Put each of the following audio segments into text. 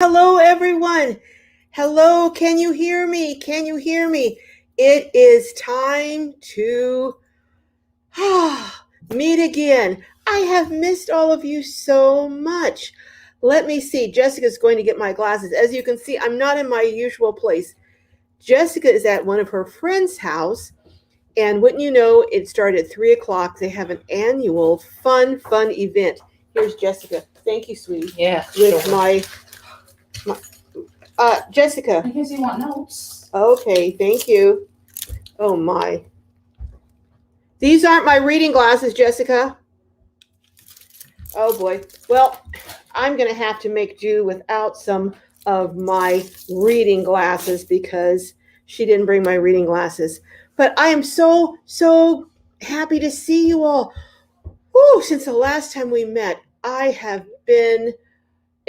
Hello, everyone. Hello, can you hear me? Can you hear me? It is time to meet again. I have missed all of you so much. Let me see. Jessica's going to get my glasses. As you can see, I'm not in my usual place. Jessica is at one of her friends' house. And wouldn't you know, it started at 3 o'clock. They have an annual fun event. Here's Jessica. Thank you, sweetie. Yeah. With sure. my Jessica. In case you want notes. Okay, thank you. Oh my. These aren't my reading glasses, Jessica. Oh boy. Well, I'm going to have to make do without some of my reading glasses because she didn't bring my reading glasses. But I am so happy to see you all. Woo, since the last time we met,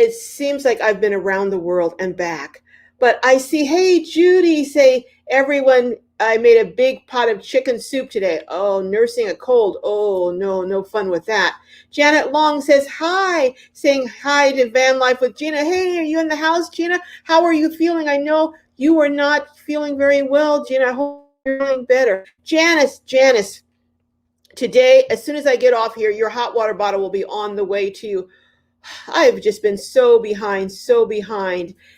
it seems like I've been around the world and back. But I see, hey, Judy, say, everyone, I made a big pot of chicken soup today. Oh, nursing a cold. Oh, no fun with that. Janet Long says, hi, saying hi to Van Life with Gina. Hey, are you in the house, Gina? How are you feeling? I know you were not feeling very well, Gina. I hope you're feeling better. Janice, today, as soon as I get off here, your hot water bottle will be on the way to you. I've just been so behind.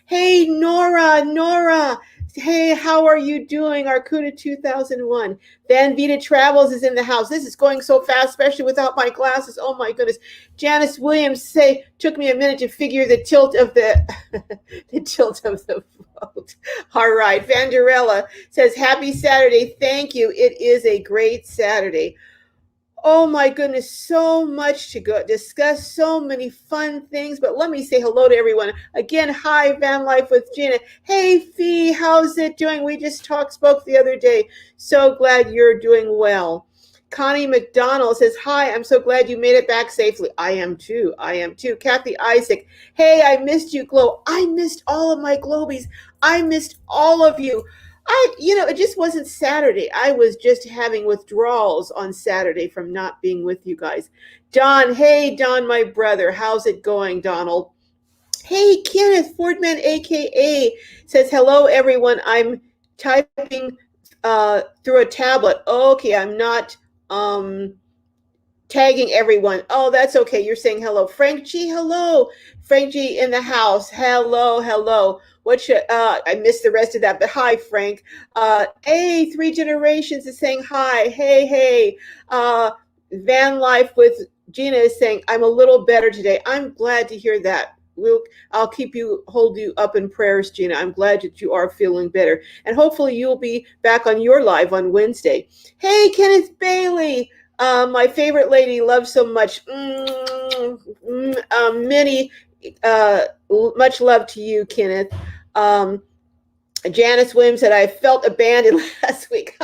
Hey, Nora. Hey, how are you doing? Arcuda 2001. Van Vita Travels is in the house. This is going so fast, especially without my glasses. Oh my goodness. Janice Williams took me a minute to figure the tilt of the vote. All right. Vanderella says, happy Saturday. Thank you. It is a great Saturday. Oh my goodness, so much to go discuss, so many fun things. But let me say hello to everyone. Again, hi, Van Life with Gina. Hey, Fee, how's it doing? We just spoke the other day. So glad you're doing well. Connie McDonald says, hi, I'm so glad you made it back safely. I am too. Kathy Isaac, hey, I missed you, Glow. I missed all of my Globies. I missed all of you. It just wasn't Saturday. I was just having withdrawals on Saturday from not being with you guys. Don, hey, Don, my brother. How's it going, Donald? Hey, Kenneth Fordman, a.k.a. says, hello, everyone. I'm typing through a tablet. Okay, I'm not tagging everyone. Oh, that's okay. You're saying hello. Frank G, hello. Frank G in the house. Hello. I missed the rest of that, but hi, Frank. Hey, Three Generations is saying hi. Hey. Van Life with Gina is saying, I'm a little better today. I'm glad to hear that. I'll hold you up in prayers, Gina. I'm glad that you are feeling better. And hopefully you'll be back on your live on Wednesday. Hey, Kenneth Bailey. My favorite lady, love so much. Much love to you, Kenneth. Janice Williams said, I felt abandoned last week.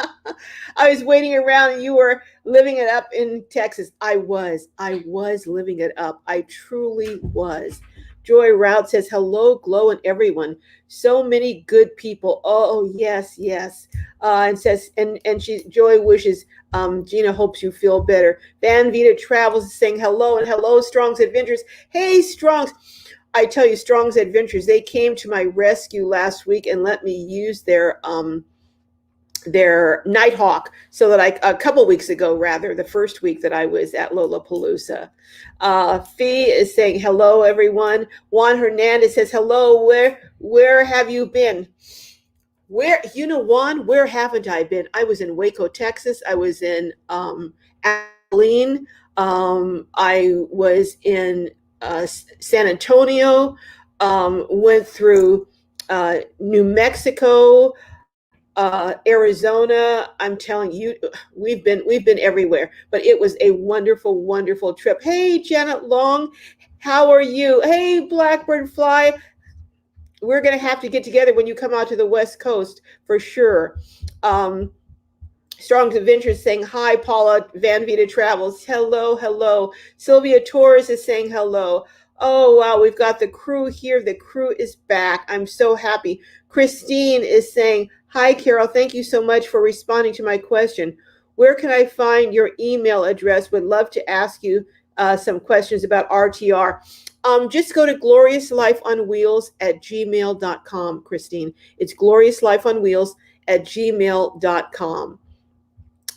I was waiting around and you were living it up in Texas. I was living it up. I truly was. Joy Rout says, hello, Glow, and everyone. So many good people. Oh, yes. And says, and Joy wishes Gina hopes you feel better. Van Vita Travels is saying hello, and hello, Strong's Adventures. Hey, Strong's. I tell you, Strong's Adventures, they came to my rescue last week and let me use their Nighthawk so that a couple weeks ago, rather, the first week that I was at Lolapalooza. Fee is saying, hello, everyone. Juan Hernandez says, hello, where have you been? Juan, where haven't I been? I was in Waco, Texas. I was in Abilene. I was in San Antonio, went through New Mexico, Arizona. I'm telling you, we've been everywhere, but it was a wonderful trip. Hey, Janet Long, how are you? Hey, Blackbird Fly. We're going to have to get together when you come out to the West Coast for sure. Strong's Adventures saying hi, Paula. Van Vita Travels. Hello. Sylvia Torres is saying hello. Oh, wow. We've got the crew here. The crew is back. I'm so happy. Christine is saying, hi, Carol. Thank you so much for responding to my question. Where can I find your email address? Would love to ask you some questions about RTR. Just go to gloriouslifeonwheels@gmail.com, Christine. It's gloriouslifeonwheels@gmail.com.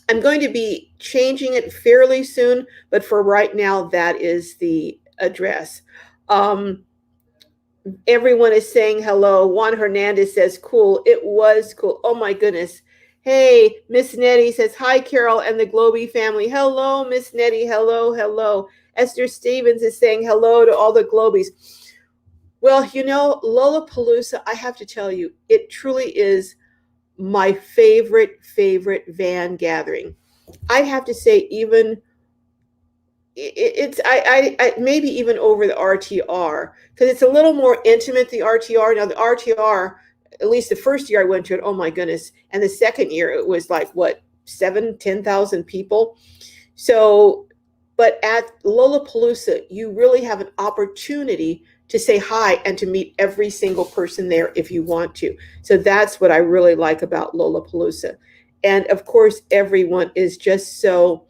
I'm going to be changing it fairly soon, but for right now, that is the address. Everyone is saying hello. Juan Hernandez says, cool. It was cool. Oh my goodness. Hey, Miss Nettie says, hi, Carol and the Globey family. Hello, Miss Nettie. Hello, hello. Esther Stevens is saying hello to all the Globies. Well, Lolapalooza, I have to tell you, it truly is my favorite van gathering. I have to say, even it's I maybe even over the RTR, because it's a little more intimate, the RTR. Now the RTR, at least the first year I went to it, oh my goodness, and the second year it was like what, 7,000-10,000 people. So, but at Lollapalooza, you really have an opportunity to say hi and to meet every single person there if you want to. So that's what I really like about Lollapalooza. And of course, everyone is just so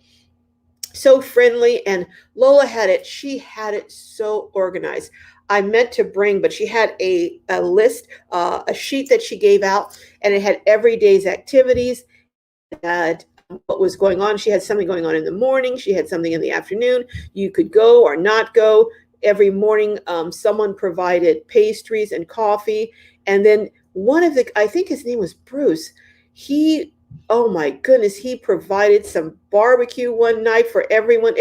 friendly. And Lola she had it so organized. I meant to bring, but she had a list, a sheet that she gave out, and it had every day's activities, had what was going on. She had something going on in the morning. She had something in the afternoon. You could go or not go. Every morning, someone provided pastries and coffee. And then I think his name was Bruce. Oh my goodness, he provided some barbecue one night for everyone.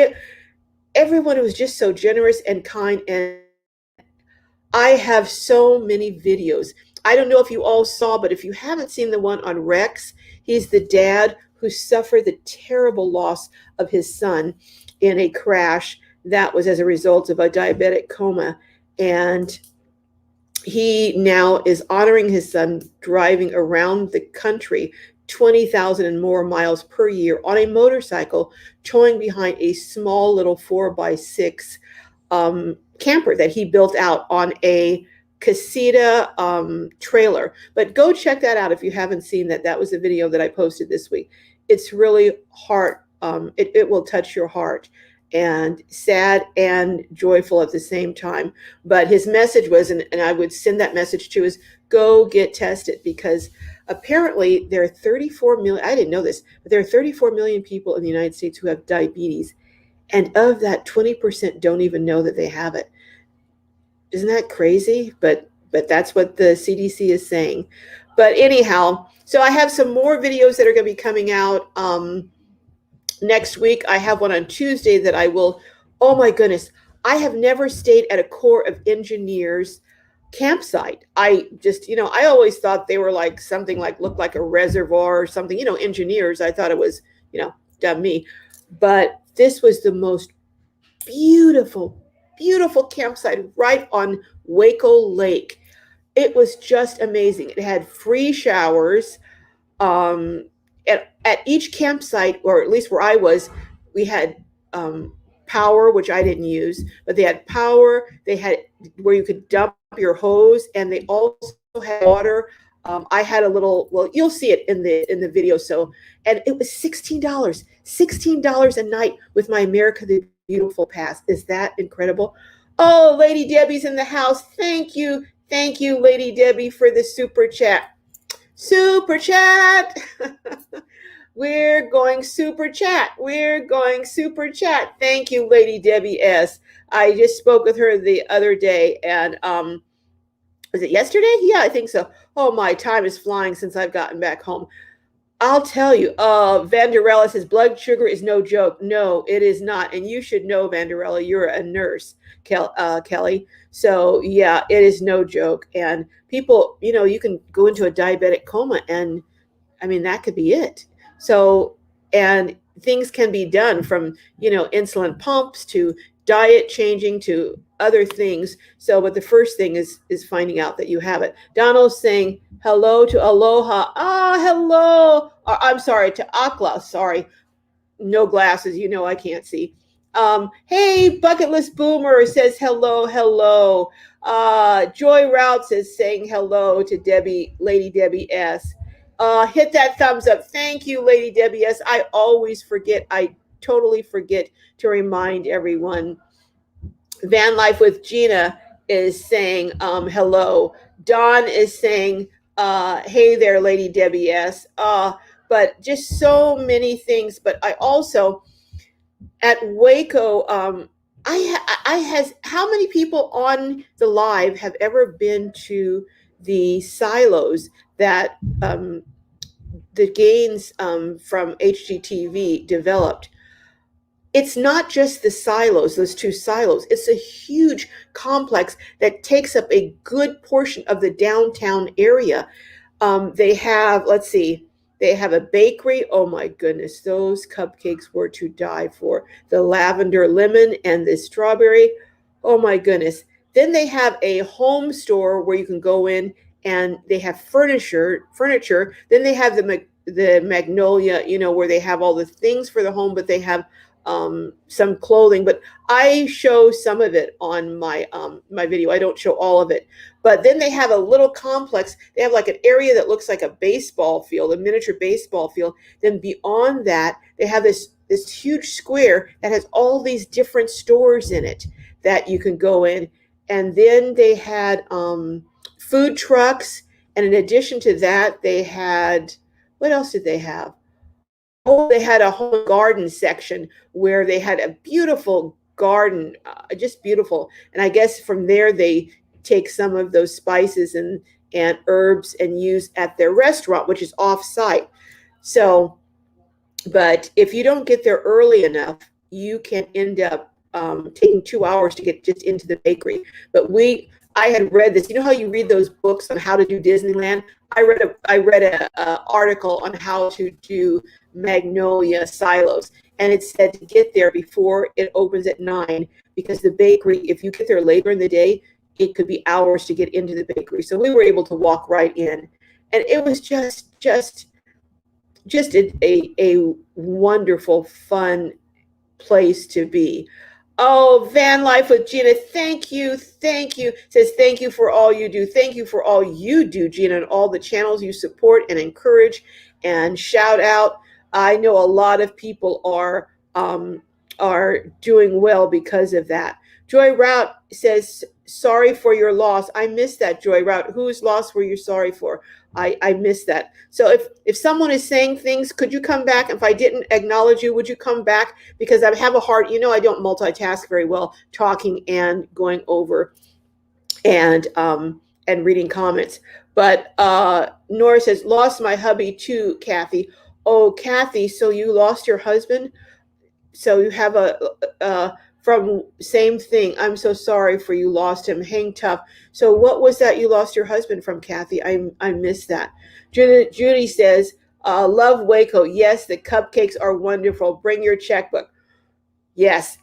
Everyone was just so generous and kind. And I have so many videos. I don't know if you all saw, but if you haven't seen the one on Rex, he's the dad who suffered the terrible loss of his son in a crash that was as a result of a diabetic coma. And he now is honoring his son, driving around the country 20,000 and more miles per year on a motorcycle, towing behind a small little 4x6 camper that he built out on a casita trailer. But go check that out if you haven't seen that. That was a video that I posted this week. It's really it will touch your heart, and sad and joyful at the same time. But his message was, and I would send that message to, is go get tested, because apparently there are 34 million, I didn't know this, but there are 34 million people in the United States who have diabetes. And of that, 20% don't even know that they have it. Isn't that crazy? But that's what the CDC is saying. But anyhow, so I have some more videos that are going to be coming out next week. I have one on Tuesday that I will, oh my goodness, I have never stayed at a Corps of Engineers campsite. I just, I always thought they were like something like, looked like a reservoir or something, engineers. I thought it was, dumb me. But this was the most beautiful, beautiful campsite right on Waco Lake. It was just amazing. It had free showers. At each campsite, or at least where I was, we had power, which I didn't use, but they had power. They had where you could dump your hose, and they also had water. I had a little, well, you'll see it in the video. So, and it was $16 a night with my America the Beautiful pass. Is that incredible? Oh, Lady Debbie's in the house. Thank you, Lady Debbie, for the super chat. Super chat. We're going super chat. Thank you, Lady Debbie S. I just spoke with her the other day, and was it yesterday? Yeah, I think so. Oh, my time is flying since I've gotten back home. I'll tell you, Vanderella says blood sugar is no joke. No, it is not. And you should know, Vanderella, you're a nurse, Kelly. So yeah, it is no joke. And people, you can go into a diabetic coma, and I mean, that could be it. So, and things can be done from, insulin pumps to diet changing to other things. So, but the first thing is finding out that you have it. Donald's saying hello to Aloha. Hello. I'm sorry, to Akla. Sorry. No glasses. I can't see. Hey, Bucket List Boomer says hello. Joy Routes is saying hello to Lady Debbie S. Hit that thumbs up. Thank you, Lady Debbie S. I always forget. I totally forget to remind everyone Van Life with Gina is saying hello. Dawn is saying, hey there, Lady Debbie S. But just so many things. But I also, at Waco, I has, how many people on the live have ever been to the silos that the Gaines from HGTV developed? It's not just the silos, those two silos. It's a huge complex that takes up a good portion of the downtown area. They have, let's see, they have a bakery. Oh my goodness, those cupcakes were to die for. The lavender lemon and the strawberry. Oh my goodness. Then they have a home store where you can go in and they have furniture. Then they have the Magnolia, where they have all the things for the home, but they have some clothing. But I show some of it on my video. I don't show all of it. But then they have a little complex. They have like an area that looks like a baseball field, a miniature baseball field. Then beyond that, they have this huge square that has all these different stores in it that you can go in. And then they had food trucks. And in addition to that, they had, what else did they have? Oh, they had a home garden section where they had a beautiful garden, just beautiful. And I guess from there they take some of those spices and herbs and use at their restaurant, which is off-site. So, but if you don't get there early enough, you can end up taking 2 hours to get just into the bakery. But I had read this. You know how you read those books on how to do Disneyland? I read a article on how to do Magnolia Silos, and it said to get there before it opens at 9, because the bakery, if you get there later in the day, it could be hours to get into the bakery. So we were able to walk right in, and it was just a wonderful, fun place to be. Oh, Van Life with Gina, thank you. Says thank you for all you do. Thank you for all you do, Gina, and all the channels you support and encourage and shout out. I know a lot of people are doing well because of that. Joy Route says, sorry for your loss. I missed that, Joy Route. Whose loss were you sorry for? I missed that. So if someone is saying things, could you come back? If I didn't acknowledge you, would you come back? Because I have a hard, I don't multitask very well, talking and going over and reading comments. But Nora says, lost my hubby too, Kathy. Oh, Kathy, so you lost your husband? So you have from same thing. I'm so sorry for you lost him. Hang tough. So what was that you lost your husband from, Kathy? I missed that. Judy says, love Waco. Yes, the cupcakes are wonderful. Bring your checkbook. Yes,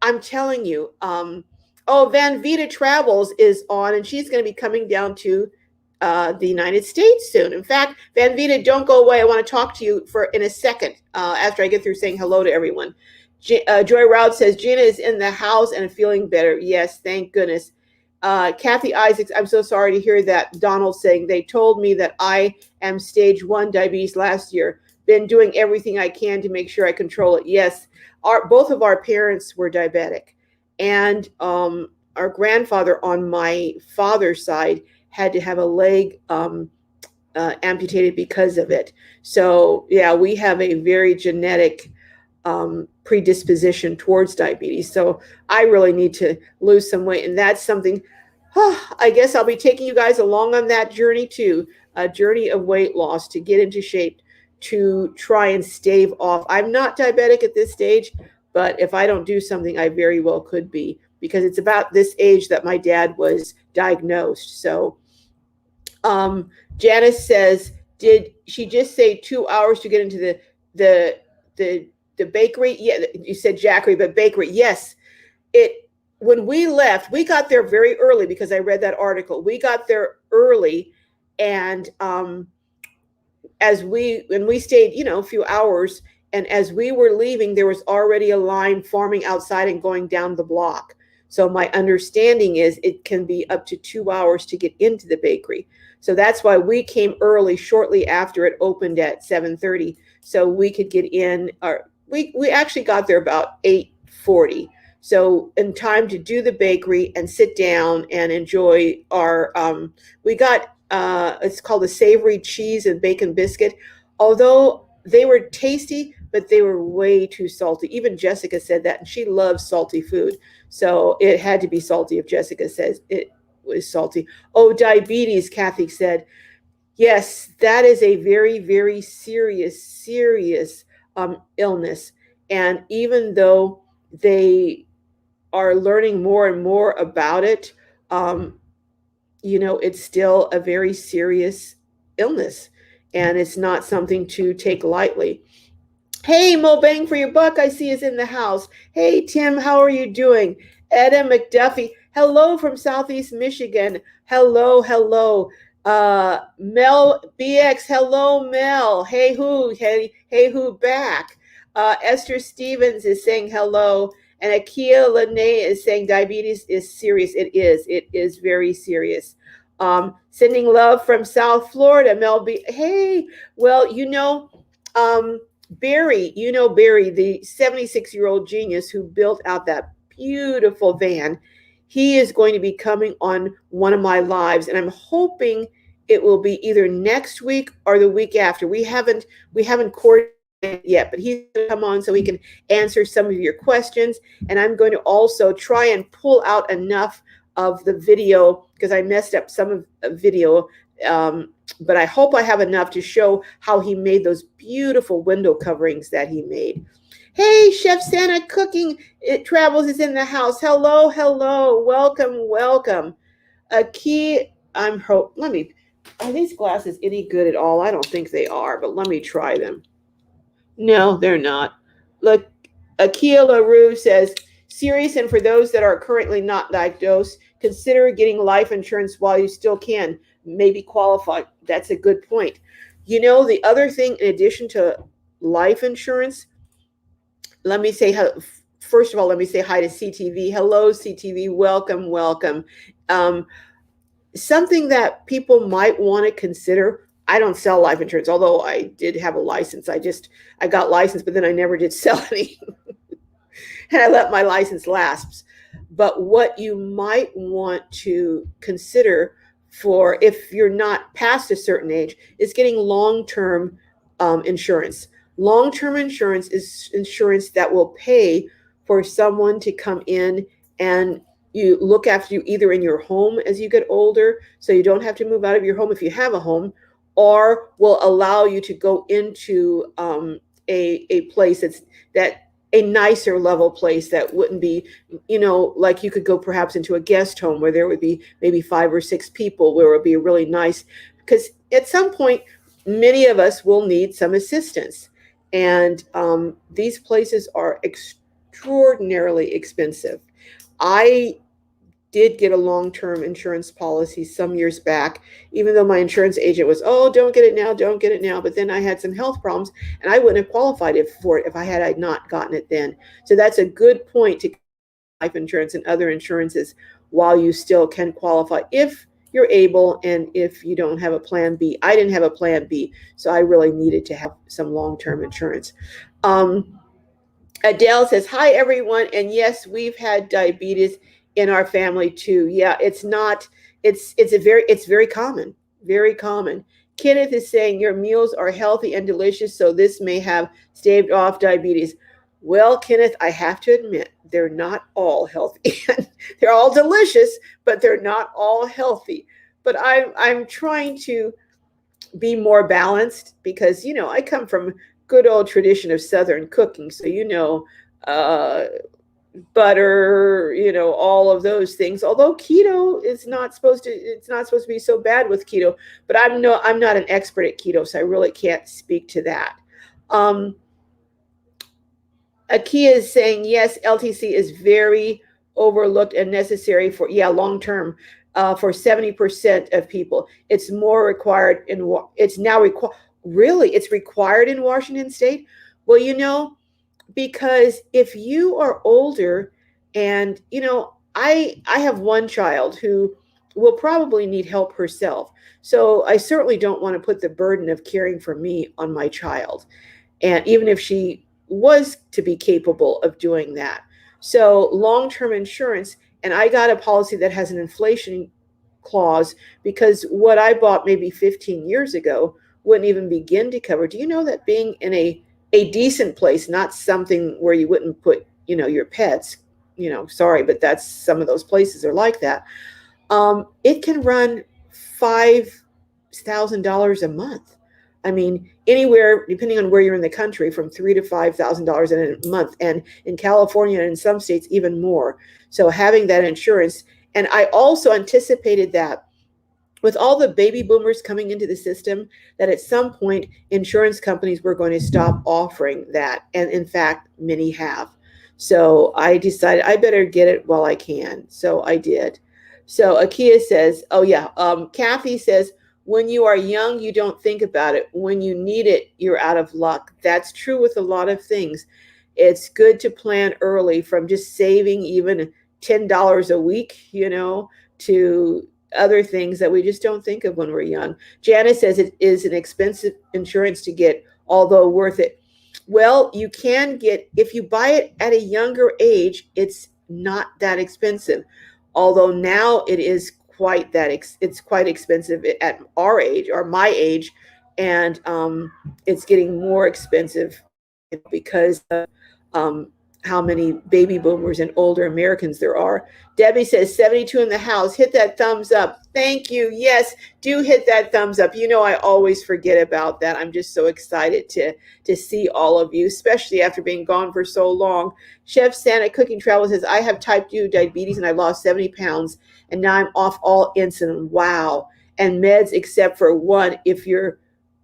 I'm telling you. Van Vita Travels is on, and she's going to be coming down to the United States soon. In fact, Van Vita, don't go away. I want to talk to you in a second after I get through saying hello to everyone. Joy Roud says, Gina is in the house and feeling better. Yes, thank goodness. Kathy Isaacs, I'm so sorry to hear that. Donald saying, they told me that I am stage 1 diabetes last year. Been doing everything I can to make sure I control it. Yes, both of our parents were diabetic. And our grandfather on my father's side had to have a leg amputated because of it. So, yeah, we have a very genetic predisposition towards diabetes. So I really need to lose some weight. And that's something, I guess I'll be taking you guys along on that journey too, a journey of weight loss to get into shape, to try and stave off. I'm not diabetic at this stage, but if I don't do something, I very well could be, because it's about this age that my dad was diagnosed. So Janice says, did she just say 2 hours to get into the bakery? Yeah, you said Jackery, but bakery. Yes. When we left, we got there very early because I read that article. We got there early, and when we stayed, a few hours, and as we were leaving, there was already a line forming outside and going down the block. So my understanding is it can be up to 2 hours to get into the bakery. So that's why we came early, shortly after it opened at 7:30, so we could get in. We actually got there about 8:40. So in time to do the bakery and sit down and enjoy our, we got, it's called a savory cheese and bacon biscuit. Although they were tasty, but they were way too salty. Even Jessica said that, and she loves salty food. So it had to be salty if Jessica says it was salty. Oh, diabetes, Kathy said. Yes, that is a very, very serious, serious illness. And even though they are learning more and more about it, um, it's still a very serious illness, and it's not something to take lightly. Hey, Mo Bang for your buck, I see is in the house. Hey, Tim, how are you doing? Etta McDuffie, hello from Southeast Michigan. Hello, hello. Mel BX, hello, Mel. Hey, who back? Esther Stevens is saying hello. And Akia Lene is saying diabetes is serious. It is. It is very serious. Sending love from South Florida, Mel B. Hey, well, Barry, Barry, the 76-year-old genius who built out that beautiful van. He is going to be coming on one of my lives, and I'm hoping it will be either next week or the week after. We haven't coordinated yet, but he's going to come on so he can answer some of your questions. And I'm going to also try and pull out enough of the video, because I messed up some of the video, but I hope I have enough to show how he made those beautiful window coverings that he made. Hey, Chef Santa Cooking It Travels is in the house. Hello, hello, welcome. A key. Are these glasses any good at all? I don't think they are, but let me try them. No, they're not. Look, Akia LaRue says, serious, and for those that are currently not diagnosed, consider getting life insurance while you still can. Maybe qualify. That's a good point. The other thing, in addition to life insurance, first of all, let me say hi to CTV. Hello, CTV. Welcome. Something that people might want to consider. I don't sell life insurance, although I did have a license. I got licensed, but then I never did sell any. And I let my license lapse. But what you might want to consider for if you're not past a certain age is getting long-term insurance. Long-term insurance is insurance that will pay for someone to come in and you look after you either in your home as you get older, so you don't have to move out of your home if you have a home, or will allow you to go into a place that a nicer level place that wouldn't be, like you could go perhaps into a guest home where there would be maybe 5 or 6 people, where it would be really nice, because at some point many of us will need some assistance, and these places are extraordinarily expensive. I did get a long-term insurance policy some years back, even though my insurance agent was, oh, don't get it now. But then I had some health problems, and I wouldn't have qualified for it if I had not gotten it then. So that's a good point to life insurance and other insurances while you still can qualify if you're able, and if you don't have a plan B. I didn't have a plan B, so I really needed to have some long-term insurance. Adele says, hi, everyone. And yes, we've had diabetes in our family too. Yeah, it's very common, very common. Kenneth is saying your meals are healthy and delicious, so this may have staved off diabetes. Well, Kenneth, I have to admit, they're not all healthy. They're all delicious, but they're not all healthy. But I'm trying to be more balanced because, I come from good old tradition of Southern cooking. So, butter, all of those things. Although keto is it's not supposed to be so bad with keto, but I'm not an expert at keto, so I really can't speak to that. Akia is saying, yes, LTC is very overlooked and necessary for, long-term, for 70% of people. It's more required it's now required. Really, it's required in Washington State? Well, because if you are older and, I have one child who will probably need help herself. So I certainly don't want to put the burden of caring for me on my child. And even if she was to be capable of doing that. So long-term insurance, and I got a policy that has an inflation clause because what I bought maybe 15 years ago wouldn't even begin to cover. Do you know that being in a decent place, not something where you wouldn't put, your pets, sorry, but that's some of those places are like that. It can run $5,000 a month. I mean, anywhere, depending on where you're in the country, from $3,000 to $5,000 in a month, and in California and in some states even more. So having that insurance, and I also anticipated that with all the baby boomers coming into the system, that at some point insurance companies were going to stop offering that, and in fact, many have. So I decided I better get it while I can. So I did. So Akia says, oh yeah, Kathy says, when you are young, you don't think about it. When you need it, you're out of luck. That's true with a lot of things. It's good to plan early, from just saving even $10 a week, to other things that we just don't think of when we're young. Janice says it is an expensive insurance to get, although worth it. Well, you can get, if you buy it at a younger age, it's not that expensive. Although now it is it's quite expensive at our age or my age, and it's getting more expensive because of how many baby boomers and older Americans there are. Debbie says 72 in the house. Hit that thumbs up. Thank you. Yes, do hit that thumbs up. I always forget about that. I'm just so excited to see all of you, especially after being gone for so long. Chef Santa Cooking Travel says, I have type 2 diabetes and I lost 70 pounds and now I'm off all insulin. Wow. And meds except for one if you're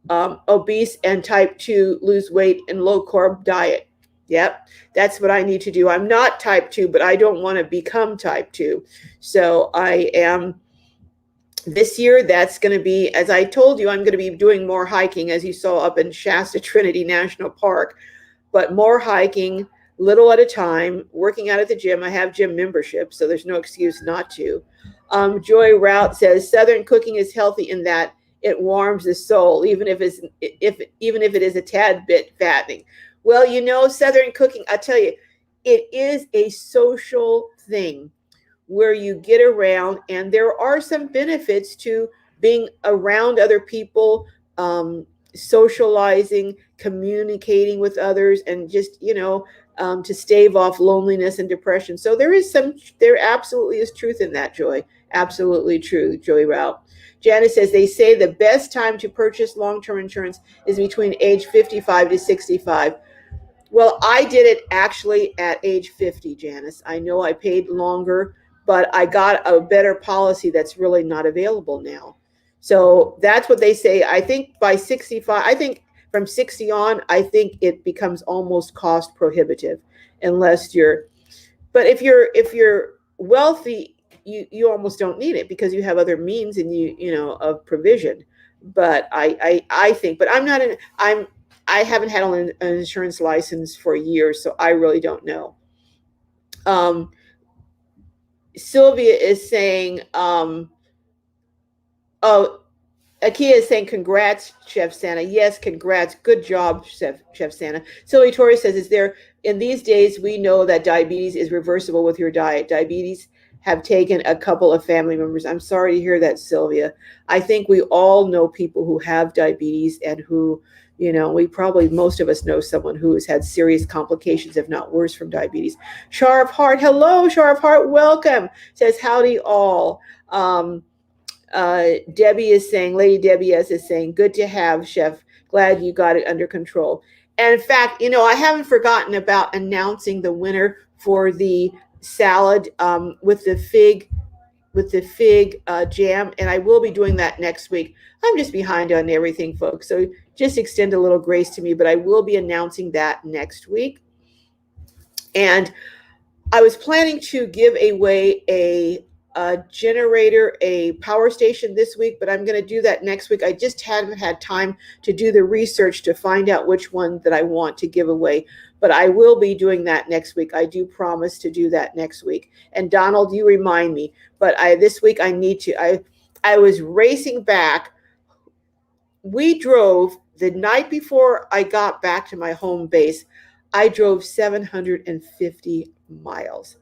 obese and type 2, lose weight and low carb diet. Yep, that's what I need to do. I'm not type 2, but I don't want to become type 2. So I am, this year, that's going to be, as I told you, I'm going to be doing more hiking, as you saw up in Shasta Trinity National Park, but more hiking, little at a time, working out at the gym. I have gym membership, so there's no excuse not to. Joy Rout says, Southern cooking is healthy in that it warms the soul, even if it is a tad bit fattening. Well, Southern cooking, I tell you, it is a social thing where you get around, and there are some benefits to being around other people, socializing, communicating with others, and just, to stave off loneliness and depression. So there absolutely is truth in that, Joy. Absolutely true, Joy Rout. Janice says they say the best time to purchase long-term insurance is between age 55 to 65. Well, I did it actually at age 50, Janice. I know I paid longer, but I got a better policy that's really not available now. So that's what they say. I think by 65, I think from 60 on, I think it becomes almost cost prohibitive unless but if you're wealthy, you almost don't need it because you have other means and of provision. But I think, but I haven't had an insurance license for years, so I really don't know. Sylvia is saying, oh, Akia is saying, congrats, Chef Santa. Yes, congrats. Good job, Chef Santa. Sylvia Torrey says, in these days, we know that diabetes is reversible with your diet. Diabetes have taken a couple of family members. I'm sorry to hear that, Sylvia. I think we all know people who have diabetes and who, most of us know someone who has had serious complications, if not worse, from diabetes. Shar of Heart, hello, Shar of Heart, welcome. Says, howdy all. Debbie is saying, Lady Debbie S is saying, good to have, Chef. Glad you got it under control. And in fact, I haven't forgotten about announcing the winner for the salad with the fig jam, and I will be doing that next week. I'm just behind on everything, folks, so just extend a little grace to me, but I will be announcing that next week. And I was planning to give away a generator, a power station this week, but I'm going to do that next week. I just haven't had time to do the research to find out which one that I want to give away, but I will be doing that next week. I do promise to do that next week. And Donald, you remind me, but this week I need to. I was racing back. We drove the night before I got back to my home base. I drove 750 miles.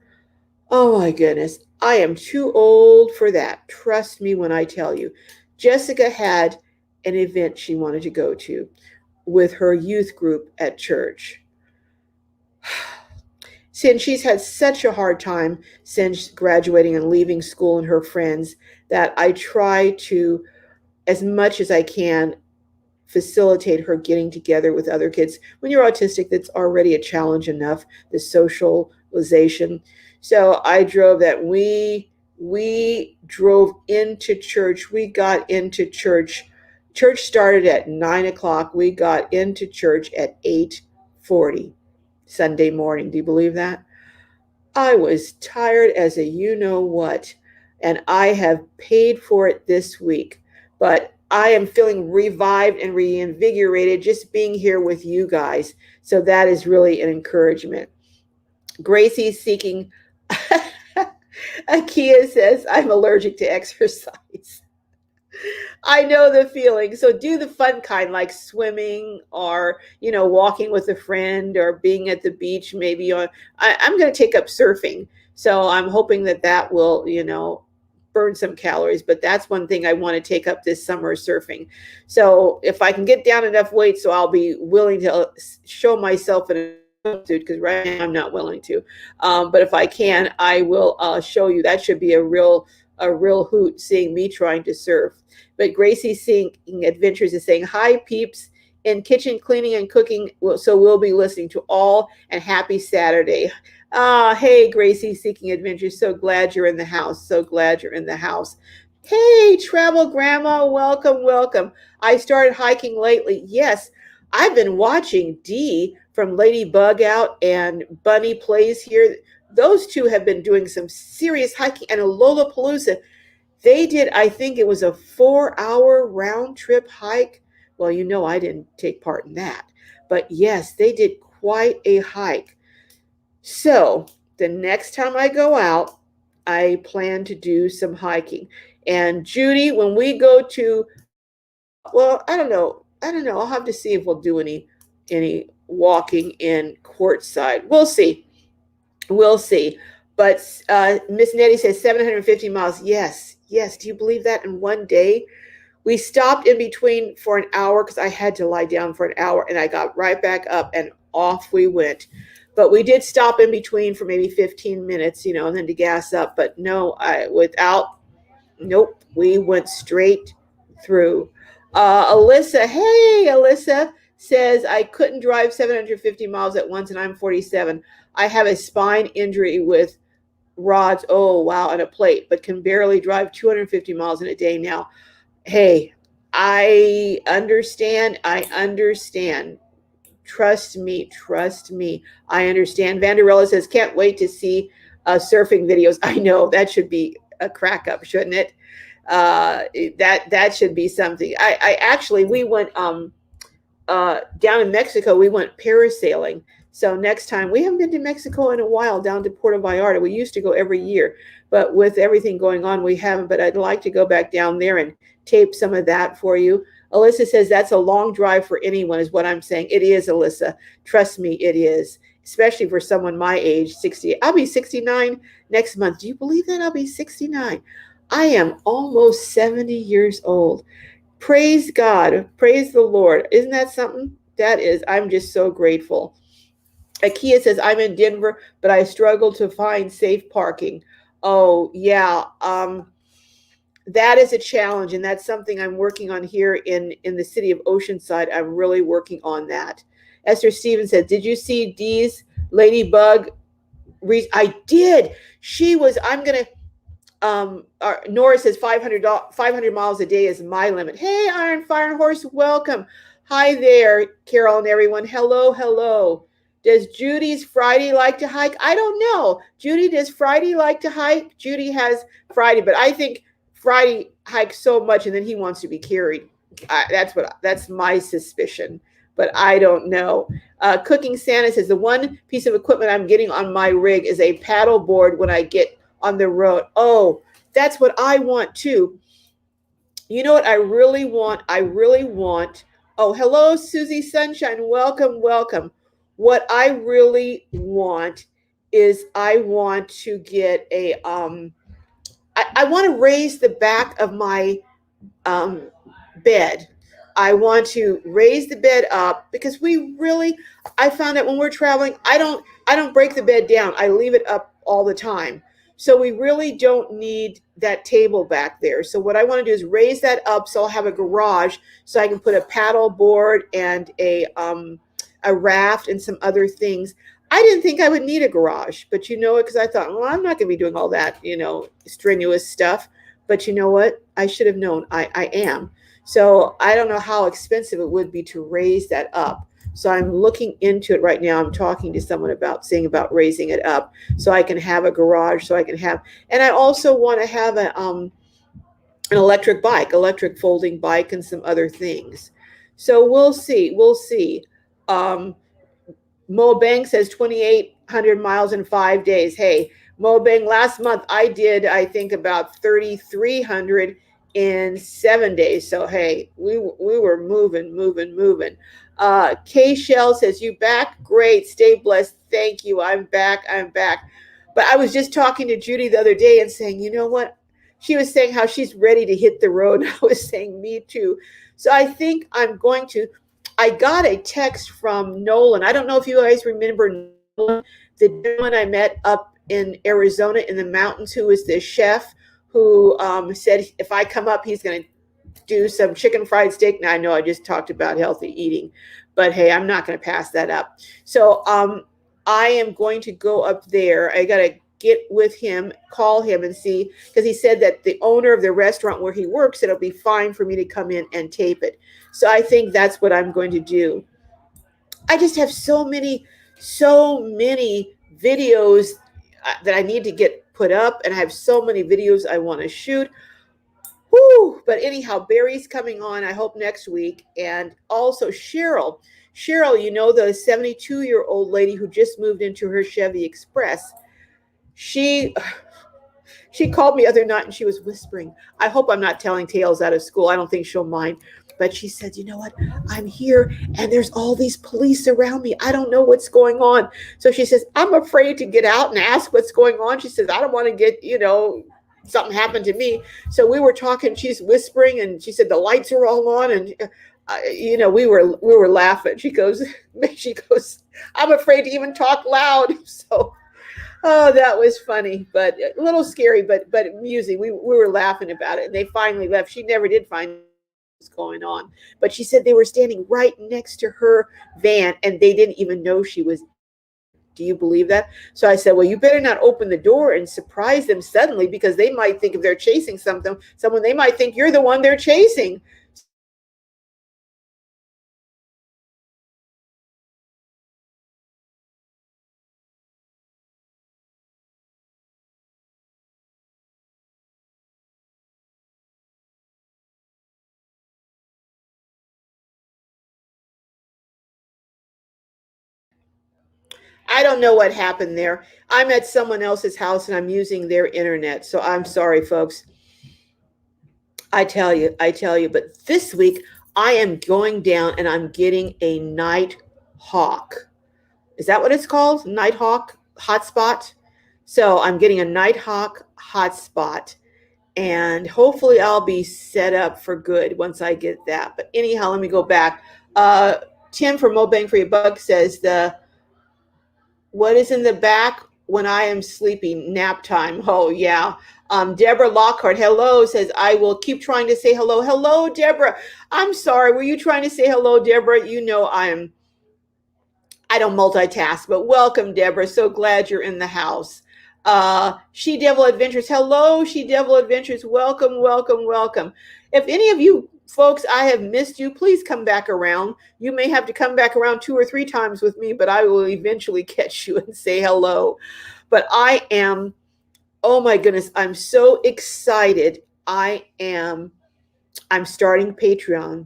Oh my goodness. I am too old for that. Trust me when I tell you. Jessica had an event she wanted to go to with her youth group at church. Since she's had such a hard time since graduating and leaving school and her friends, that I try to, as much as I can, facilitate her getting together with other kids. When you're autistic, that's already a challenge enough, the socialization. So I drove that. We drove into church. We got into church. Church started at 9 o'clock. We got into church at 8:40 Sunday morning. Do you believe that? I was tired as a you know what, and I have paid for it this week. But I am feeling revived and reinvigorated just being here with you guys. So that is really an encouragement. Gracie's seeking. Akia says, I'm allergic to exercise. I know the feeling. So do the fun kind, like swimming or, walking with a friend or being at the beach, maybe I'm going to take up surfing. So I'm hoping that will, burn some calories, but that's one thing I want to take up this summer, surfing. So if I can get down enough weight, so I'll be willing to show myself in a suit, because right now I'm not willing to. But if I can, I will show you. That should be a real hoot, seeing me trying to surf. But Gracie Seeking Adventures is saying, hi, peeps, in kitchen cleaning and cooking. So we'll be listening to all, and happy Saturday. Hey, Gracie Seeking Adventures. So glad you're in the house. So glad you're in the house. Hey, Travel Grandma. Welcome, welcome. I started hiking lately. Yes, I've been watching Dee from Lady Bugout and Bunny Plays Here. Those two have been doing some serious hiking, and a Lolapalooza. They did, I think it was a 4-hour round trip hike. Well, I didn't take part in that. But yes, they did quite a hike. So the next time I go out, I plan to do some hiking. And Judy, when we go to, well, I don't know. I'll have to see if we'll do any walking in Quartzside. We'll see. We'll see. But Miss Nettie says 750 miles. Yes, yes. Do you believe that in one day? We stopped in between for an hour because I had to lie down for an hour, and I got right back up and off we went. But we did stop in between for maybe 15 minutes, and then to gas up. But no, nope, we went straight through. Alyssa, hey, Alyssa says, I couldn't drive 750 miles at once, and I'm 47. I have a spine injury with rods, oh, wow, and a plate, but can barely drive 250 miles in a day now. Hey, I understand. Trust me. I understand. Vanderella says, can't wait to see surfing videos. I know, that should be a crack up, shouldn't it? That should be something. I actually, we went down in Mexico, we went parasailing. So next time, we haven't been to Mexico in a while, down to Puerto Vallarta. We used to go every year, but with everything going on, we haven't. But I'd like to go back down there and tape some of that for you. Alyssa says that's a long drive for anyone, is what I'm saying. It is, Alyssa. Trust me, it is, especially for someone my age, 60. I'll be 69 next month. Do you believe that? I'll be 69. I am almost 70 years old. Praise God. Praise the Lord. Isn't that something? That is. I'm just so grateful. Akia says, I'm in Denver, but I struggle to find safe parking. Oh, yeah. That is a challenge, and that's something I'm working on here in the city of Oceanside. I'm really working on that. Esther Stevens said, did you see Dee's Ladybug? I did. I'm going to, Nora says 500 miles a day is my limit. Hey, Iron Fire Horse, welcome. Hi there, Carol and everyone. Hello. Does Judy's Friday like to hike? I don't know. Judy, does Friday like to hike? Judy has Friday, but I think Friday hikes so much and then he wants to be carried. That's my suspicion, but I don't know. Cooking Santa says the one piece of equipment I'm getting on my rig is a paddle board when I get on the road. Oh, that's what I want too. You know what I really want? Oh, hello, Susie Sunshine. Welcome. What I really want is I want to get I want to raise the back of my um, bed. I want to raise the bed up because I found that when we're traveling, I don't break the bed down. I leave it up all the time. So we really don't need that table back there. So what I want to do is raise that up so I'll have a garage so I can put a paddle board and a raft and some other things. I didn't think I would need a garage, but you know what? Because I thought, well, I'm not going to be doing all that, strenuous stuff. But you know what? I should have known. I am. So I don't know how expensive it would be to raise that up. So I'm looking into it right now. I'm talking to someone about saying about raising it up so I can have a garage, so I can have, and I also want to have an electric bike, electric folding bike, and some other things. So we'll see. We'll see. Um, Mo Bang says 2,800 miles in 5 days. Hey, Mo Bang, last month I did, I think, about 3,300 in 7 days. So, hey, we were moving, moving, moving. K Shell says, you back? Great. Stay blessed. Thank you. I'm back. I'm back. But I was just talking to Judy the other day and saying, you know what? She was saying how she's ready to hit the road. I was saying, me too. So I think I'm going to. I got a text from Nolan. I don't know if you guys remember Nolan, the gentleman I met up in Arizona in the mountains, who was the chef who said if I come up, he's going to do some chicken fried steak. Now I know I just talked about healthy eating, but hey, I'm not going to pass that up. So I am going to go up there. I got to get with him, call him and see, because he said that the owner of the restaurant where he works, it'll be fine for me to come in and tape it. So I think that's what I'm going to do. I just have so many videos that I need to get put up, and I have so many videos I want to shoot. Whew. But anyhow, Barry's coming on, I hope next week. And also Cheryl. Cheryl, you know, the 72-year-old lady who just moved into her Chevy Express. She called me the other night and she was whispering. I hope I'm not telling tales out of school. I don't think she'll mind. But she said, you know what? I'm here and there's all these police around me. I don't know what's going on. So she says, I'm afraid to get out and ask what's going on. She says, I don't want to get, something happened to me. So we were talking, she's whispering, and she said the lights are all on, and we were laughing. She goes, I'm afraid to even talk loud. So oh, that was funny, but a little scary, but amusing. We were laughing about it, and they finally left. She never did find what was going on, but she said they were standing right next to her van, and they didn't even know she was. Do you believe that? So I said, well, you better not open the door and surprise them suddenly, because they might think if they're chasing someone, they might think you're the one they're chasing. I don't know what happened there. I'm at someone else's house and I'm using their internet. So I'm sorry, folks. I tell you, but this week I am going down and I'm getting a night hawk. Is that what it's called? Night hawk hotspot? So I'm getting a night hawk hotspot, and hopefully I'll be set up for good once I get that. But anyhow, let me go back. Tim from Mo Bang for Your Buck says what is in the back when I am sleeping? Nap time. Oh, yeah. Deborah Lockhart, hello, says, I will keep trying to say hello. Hello, Deborah. I'm sorry. Were you trying to say hello, Deborah? You know I don't multitask, but welcome, Deborah. So glad you're in the house. She Devil Adventures. Hello, She Devil Adventures. Welcome, welcome, welcome. If any of you folks, I have missed you, please come back around. You may have to come back around 2 or 3 times with me, but I will eventually catch you and say hello. But oh my goodness, I'm so excited. I'm starting Patreon.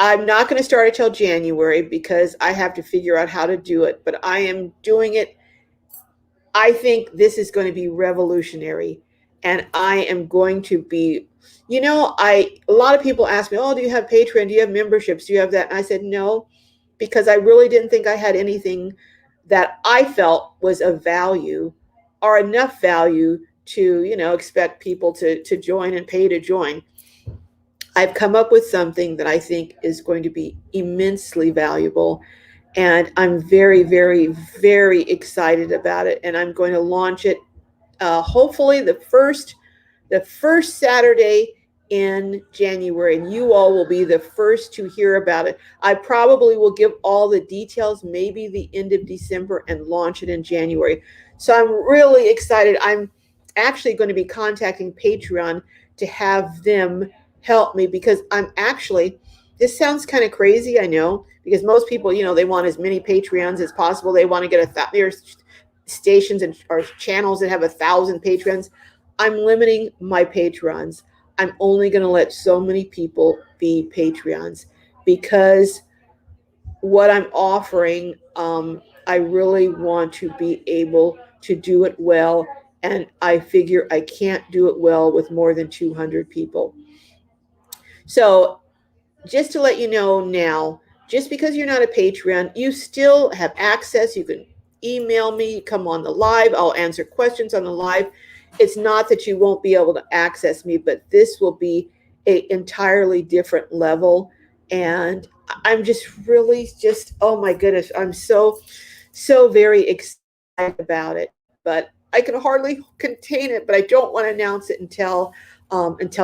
I'm not going to start until January because I have to figure out how to do it, but I am doing it. I think this is going to be revolutionary, and I am going to be, a lot of people ask me, oh, do you have Patreon? Do you have memberships? Do you have that? And I said, no, because I really didn't think I had anything that I felt was of value, or enough value to, expect people to join and pay to join. I've come up with something that I think is going to be immensely valuable. And I'm very, very, very excited about it. And I'm going to launch it hopefully the first Saturday in January, and you all will be the first to hear about it. I probably will give all the details maybe the end of December and launch it in January. So I'm really excited. I'm actually going to be contacting Patreon to have them help me, because this sounds kind of crazy, I know, because most people, they want as many Patreons as possible. They want to get there's stations and or channels that have 1,000 patrons. I'm limiting my patrons. I'm only going to let so many people be Patreons, because what I'm offering, I really want to be able to do it well. And I figure I can't do it well with more than 200 people. So just to let you know now, just because you're not a Patreon, you still have access. You can email me, come on the live. I'll answer questions on the live. It's not that you won't be able to access me, but this will be an entirely different level. And I'm oh my goodness, I'm so, so very excited about it. But I can hardly contain it, but I don't want to announce it until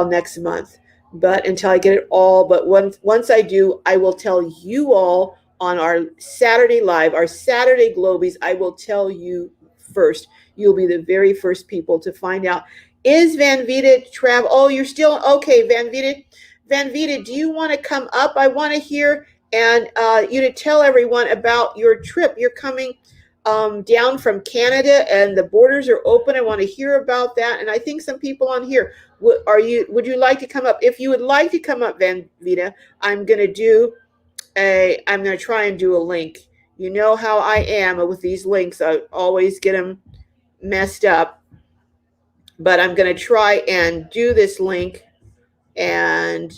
next month. But until I get it all, but once I do, I will tell you all on our Saturday live, our Saturday Globies. I will tell you first. You'll be the very first people to find out. Is Van Vita travel? Oh, you're still okay, Van Vita. Van Vita, do you want to come up? I want to hear and you to tell everyone about your trip. You're coming down from Canada, and the borders are open. I want to hear about that. And I think some people on here, would you like to come up? If you would like to come up, Van Vita, I'm going to try and do a link. You know how I am with these links. I always get them messed up, but I'm going to try and do this link. And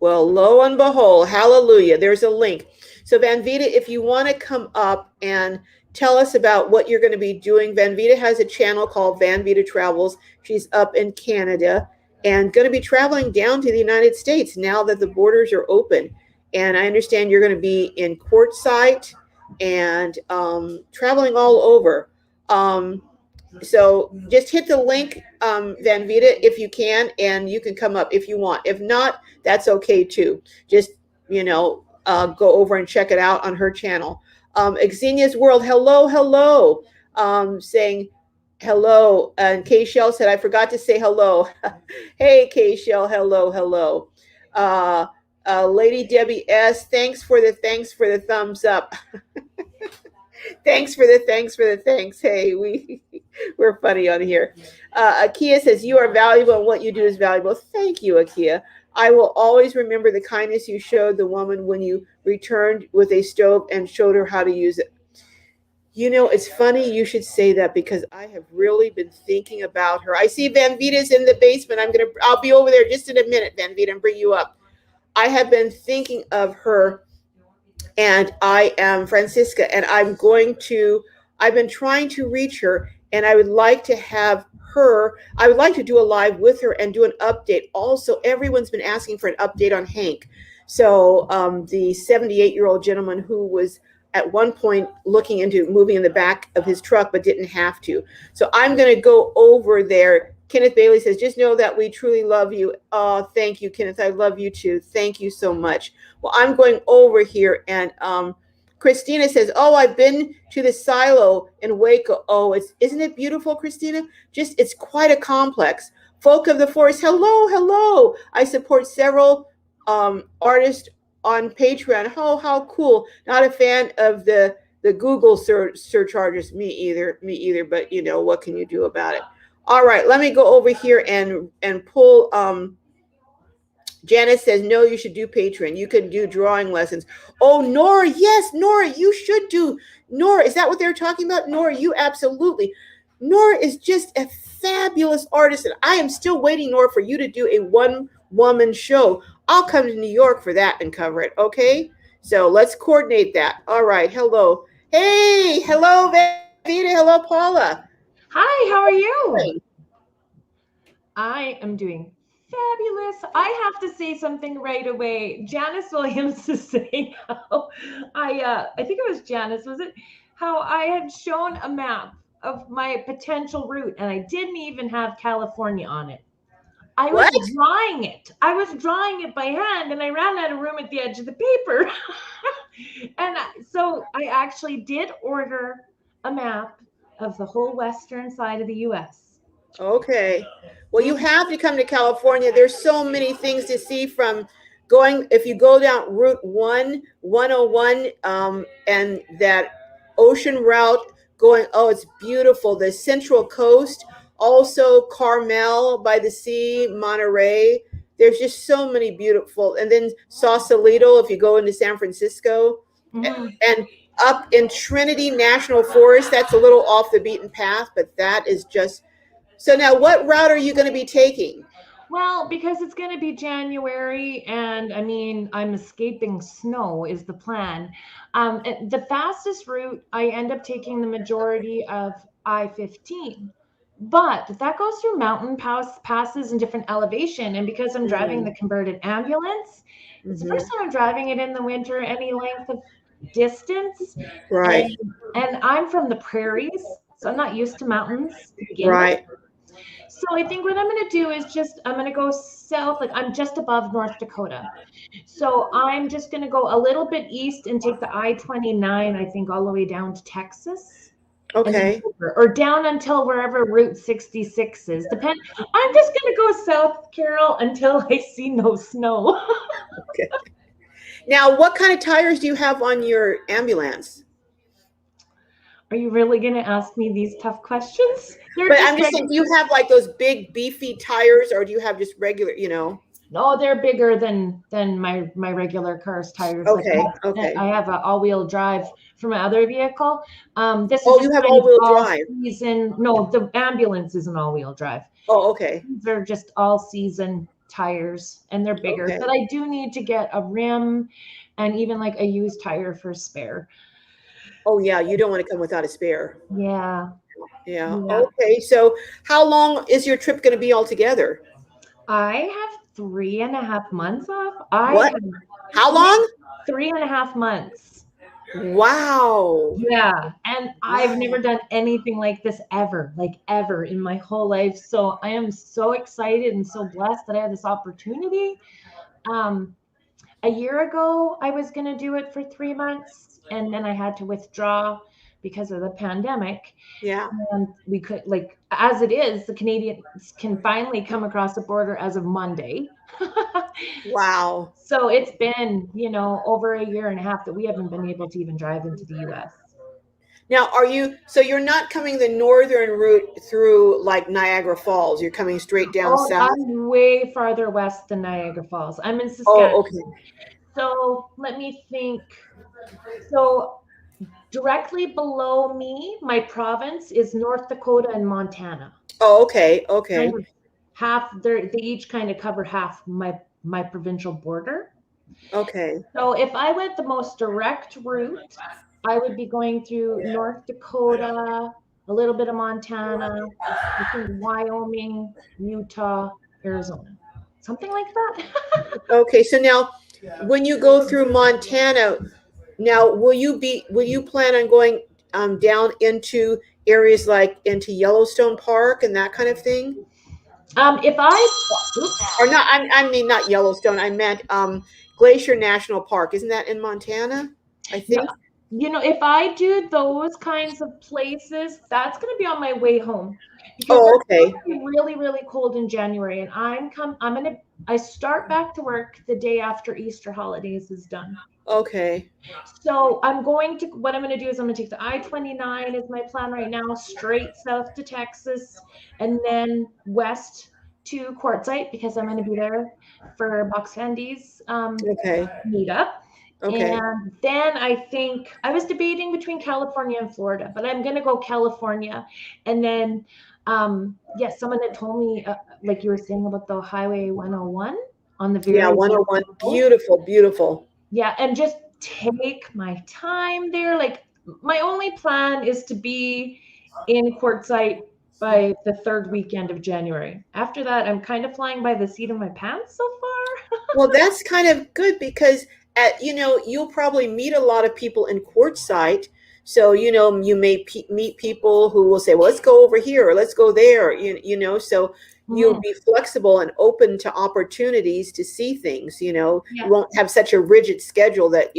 well, lo and behold, hallelujah, there's a link. So Van Vita, if you want to come up and tell us about what you're going to be doing. Van Vita has a channel called Van Vita Travels. She's up in Canada and going to be traveling down to the United States now that the borders are open. And I understand you're going to be in Quartzsite and traveling all over. So just hit the link, Van Vita, if you can, and you can come up if you want. If not, that's okay too. Just, go over and check it out on her channel. Xenia's World, hello, saying hello. And Kay Shell said, I forgot to say hello. Hey, Kay Shell, hello. Lady Debbie S, thanks for the thumbs up. Thanks for the thanks. Hey, we're funny on here. Akia says, you are valuable and what you do is valuable. Thank you, Akia. I will always remember the kindness you showed the woman when you returned with a stove and showed her how to use it. It's funny you should say that, because I have really been thinking about her. I see Van Vita's in the basement. I'll be over there just in a minute, Van Vita, and bring you up. I have been thinking of her, and I am Francisca, and I've been trying to reach her, and I would like to do a live with her and do an update. Also, everyone's been asking for an update on Hank. So the 78-year-old gentleman who was at one point looking into moving in the back of his truck, but didn't have to. So I'm going to go over there. Kenneth Bailey says, just know that we truly love you. Oh, thank you, Kenneth. I love you too. Thank you so much. Well, I'm going over here, and Christina says, oh, I've been to the silo in Waco. Oh, isn't it beautiful, Christina? It's quite a complex. Folk of the Forest, hello. I support several artists on Patreon. Oh, how cool. Not a fan of the Google surcharges. Me either, but what can you do about it? All right, let me go over here and pull. Janice says, no, you should do Patreon. You can do drawing lessons. Oh, Nora, yes, Nora, you should do. Nora, is that what they're talking about? Nora, you absolutely. Nora is just a fabulous artist, and I am still waiting, Nora, for you to do a one-woman show. I'll come to New York for that and cover it, okay? So let's coordinate that. All right, hello. Hey, hello, Vita. Hello, Paula. Hi, how are you? Hey, I am doing fabulous. I have to say something right away. Janice Williams is saying how I think it was Janice, was it? How I had shown a map of my potential route and I didn't even have California on it. I was what? drawing it. I was drawing it by hand and I ran out of room at the edge of the paper. So I actually did order a map of the whole western side of the US. Okay. Well, you have to come to California. There's so many things to see from going, if you go down Route 1, 101, and that ocean route going, oh, it's beautiful. The Central Coast, also Carmel by the sea, Monterey. There's just so many beautiful. And then Sausalito, if you go into San Francisco. Mhm. And up in Trinity National Forest, that's a little off the beaten path, but that is just so. Now, what route are you going to be taking? Well, because it's going to be January, and I mean, I'm escaping snow is the plan. The fastest route, I end up taking the majority of I-15, but that goes through passes and different elevation. And because I'm driving Mm, the converted ambulance, it's the first hmm. time I'm driving it in the winter any length of distance, Right, and I'm from the prairies, so I'm not used to mountains to begin with. right. So I think what I'm going to do is I'm going to go south, like I'm just above North Dakota. So I'm just going to go a little bit east and take the I-29, I think, all the way down to Texas. And then Okay. over, or down until wherever Route 66 is. I'm just going to go south, Carol, until I see no snow. Okay. Now, what kind of tires do you have on your ambulance? Are you really going to ask me these tough questions? They're But just I'm just saying, regular. do you have like those big beefy tires, or do you have just regular? No, they're bigger than my regular car's tires. Like Okay, okay. I have an all-wheel drive for my other vehicle. This is Oh, just you have kind of all-wheel all drive. season. No, the ambulance is an all-wheel drive. Oh, okay, These are just all season tires and they're bigger. okay. But I do need to get a rim and even like a used tire for spare. Oh, yeah, you don't want to come without a spare. Yeah. Yeah. Yeah. Okay. So, how long is your trip going to be altogether? I have 3.5 months off. I What? have How three long? 3.5 months. Wow. Yeah, and I've Wow. never done anything like this ever, like ever in my whole life. So I am so excited and so blessed that I have this opportunity. Um, a year ago, I was going to do it for 3 months, and then I had to withdraw because of the pandemic. Yeah. And we could, like, as it is, the Canadians can finally come across the border as of Monday. Wow. So it's been, over a year and a half that we haven't been able to even drive into the US. Now, so you're not coming the northern route through like Niagara Falls. You're coming straight down Oh, south. I'm way farther west than Niagara Falls. I'm in Oh, okay. Saskatchewan. So let me think. So directly below me, my province is North Dakota and Montana. Oh, okay. Kind Okay. of half, they each kind of cover half my provincial border. Okay. So if I went the most direct route, I would be going through North Dakota, a little bit of Montana, I think Wyoming, Utah, Arizona, something like that. Okay. So now, when you go through Montana, now will you plan on going down into areas like into Yellowstone Park and that kind of thing? If I, oops, Or not, I mean not Yellowstone. I meant Glacier National Park. Isn't that in Montana? I no, think. if I do those kinds of places, that's going to be on my way home because Oh, it's okay. going to be really, really cold in January, and I start back to work the day after Easter holidays is done. Okay. So what I'm going to do is I'm going to take the I-29 is my plan right now, straight south to Texas, and then west to Quartzsite because I'm going to be there for Box Candies Okay. meetup. Okay. And then I think I was debating between California and Florida, but I'm going to go California. And then, yes, someone had told me, like you were saying about the Highway 101 on the Yeah, very 101. coast. Beautiful, beautiful. Yeah, and just take my time there. Like my only plan is to be in Quartzsite by the third weekend of January. After that, I'm kind of flying by the seat of my pants so far. Well, that's kind of good because you'll probably meet a lot of people in Quartzsite. So, you may meet people who will say, well, let's go over here or let's go there, so you'll Mhm. be flexible and open to opportunities to see things, you Yeah. won't have such a rigid schedule that.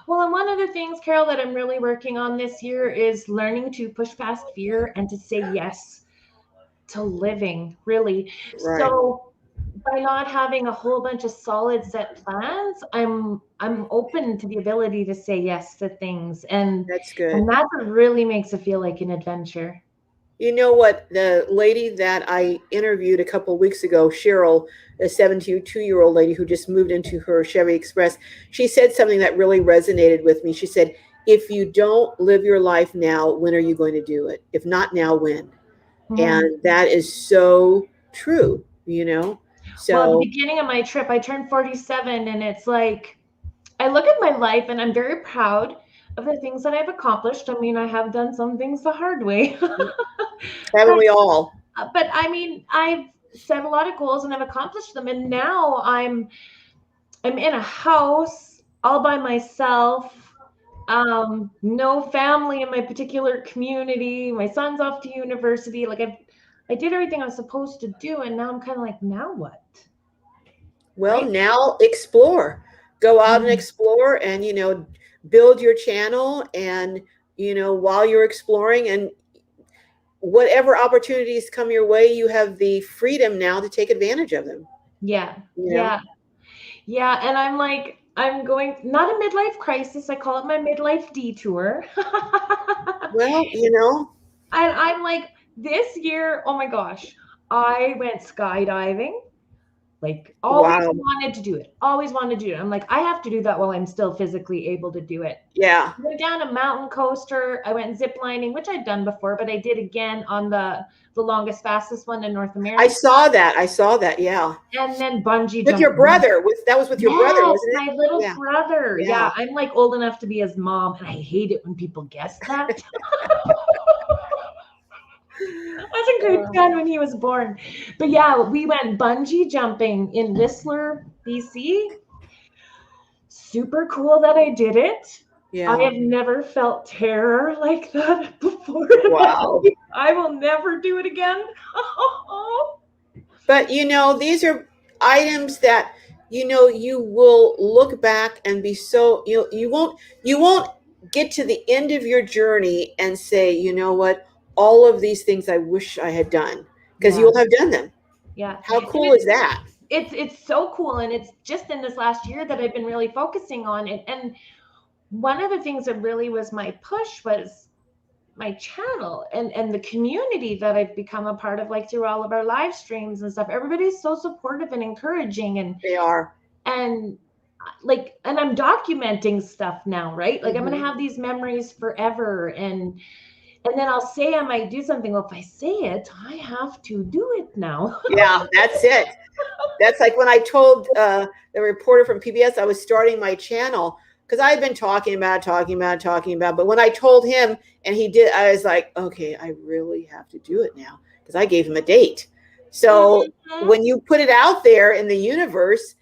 Well, and one of the things, Carol, that I'm really working on this year is learning to push past fear and to say yes to living, really. Right. So by not having a whole bunch of solid set plans, I'm open to the ability to say yes to things, That's good. and that's what really makes it feel like an adventure. You know what? The lady that I interviewed a couple of weeks ago, Cheryl, a 72-year-old lady who just moved into her Chevy Express, she said something that really resonated with me. She said, if you don't live your life now, when are you going to do it? If not now, when? Mhm. And that is so true. Well, at the So, beginning of my trip, I turned 47, and it's like I look at my life and I'm very proud of the things that I've accomplished. I mean, I have done some things the hard way. haven't but we all? but I mean, I've set a lot of goals and I've accomplished them, and now I'm in a house all by myself. No family in my particular community. My son's off to university. Like I did everything I was supposed to do, and now I'm kind of like, now what? Well, Right? now explore. Go out and Mhm. explore and, build your channel and, while you're exploring and whatever opportunities come your way, you have the freedom now to take advantage of them. Yeah, You know, yeah, yeah. And I'm like, I'm going not a midlife crisis. I call it my midlife detour. well, And I'm like, this year, oh my gosh, I went skydiving. Like, always wow, wanted to do it. Always wanted to do it. I'm like, I have to do that while I'm still physically able to do it. yeah, Went down a mountain coaster. I went zip lining, which I'd done before, but I did again on the longest, fastest one in North I America. saw that. I saw that. Yeah, And then bungee with your jumping. brother. That was with your brother, Yes, wasn't it? my little Yeah, brother. yeah. Yeah, I'm like old enough to be his mom, and I hate it when people guess that. I was in grade Uh, 10 when he was born. But yeah, we went bungee jumping in Whistler, BC. Super cool that I did it. I yeah. have never felt terror like that before in my Wow. life. I will never do it again. But these are items that you will look back and be so you won't get to the end of your journey and say, you know what, all of these things I wish I had done because Yeah, you'll have done them. yeah. How And cool is that? it's so cool, and it's just in this last year that I've been really focusing on it. And one of the things that really was my push was my channel and the community that I've become a part of, like through all of our live streams and stuff. Everybody's so supportive and encouraging, They are. and like, and I'm documenting stuff now, right? Like I'm gonna Hmm. have these memories forever, and then I'll say I might do something. Well, if I say it, I have to do it now. Yeah, that's it. That's like when I told the reporter from PBS I was starting my channel because I had been talking about. But when I told him and he did, I was like, okay, I really have to do it now because I gave him a date. So Mhm. when you put it out there in the universe,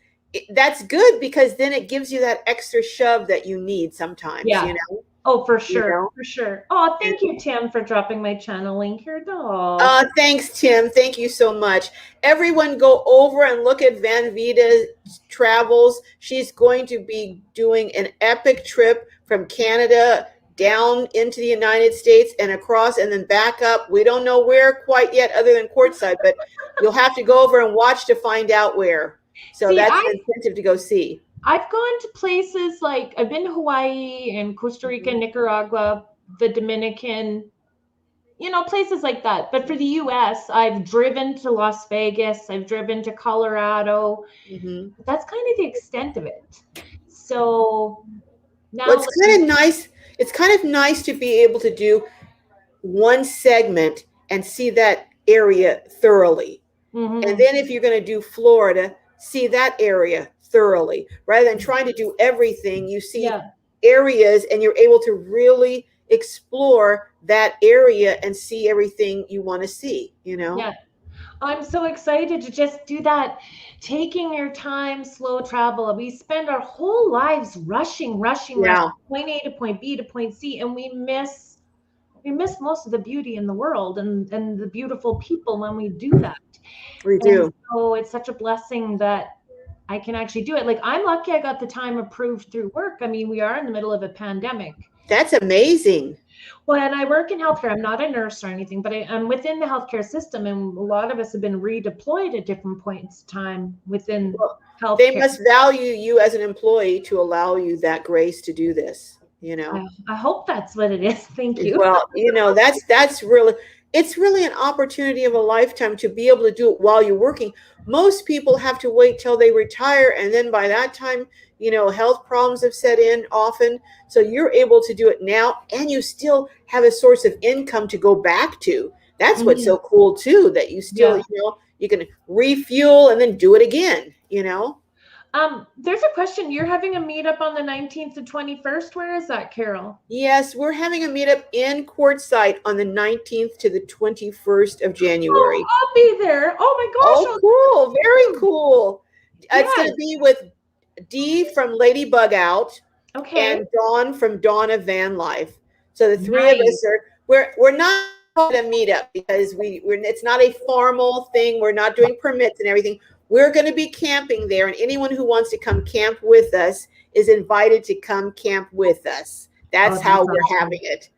that's good because then it gives you that extra shove that you need sometimes. Yeah. Oh, for You sure, know. for sure. Oh, thank you, Tim, for dropping my channel link here. Oh, Thanks, Tim. Thank you so much. Everyone, go over and look at Van Vita's travels. She's going to be doing an epic trip from Canada down into the United States and across and then back up. We don't know where quite yet, other than courtside, but you'll have to go over and watch to find out where. So see, that's an incentive to go see. I've gone to places like I've been to Hawaii and Costa Rica, Mhm. Nicaragua, the Dominican, places like that. But for the US, I've driven to Las Vegas, I've driven to Colorado. Mhm. That's kind of the extent of it. So Well, now, it's kind of nice. It's kind of nice to be able to do one segment and see that area thoroughly. And mhm, then if you're going to do Florida, see that area thoroughly rather than trying to do everything. You see yeah, areas, and you're able to really explore that area and see everything you want to see, you know? Yeah. I'm so excited to just do that. Taking your time, slow travel. We spend our whole lives rushing, rushing, rushing, Yeah, point A to point B to point C, and we miss most of the beauty in the world and the beautiful people when we do that. we And do. so it's such a blessing that I can actually do it. Like I'm lucky I got the time approved through work. I mean, we are in the middle of a pandemic. That's amazing. Well, and I work in healthcare. I'm not a nurse or anything, but I'm within the healthcare system, and a lot of us have been redeployed at different points in time within Well, they healthcare. must value you as an employee to allow you that grace to do this, you know? I hope that's what it is. Thank you. Well, you know, that's really, it's really an opportunity of a lifetime to be able to do it while you're working. Most people have to wait till they retire, and then by that time, you know, health problems have set in often. So you're able to do it now, and you still have a source of income to go back to. That's what's Mhm. so cool too, that you still, Yeah. you know, you can refuel and then do it again, you know? There's a question. You're having a meetup on the 19th to 21st. Where is that, Carol? Yes, we're having a meetup in Quartzsite on the 19th to the 21st of Oh, January. I'll be there. Oh my gosh, Oh, cool. Very I'll cool. It's going yes. to be with Dee from Lady Bugout Okay. and Dawn from Dawn of Van Life. So the three of Nice. us are, we're not calling it a meetup because it's not a formal thing. We're not doing permits and everything. We're going to be camping there, and anyone who wants to come camp with us is invited to come camp with us. Oh, That's how that's we're awesome. having it.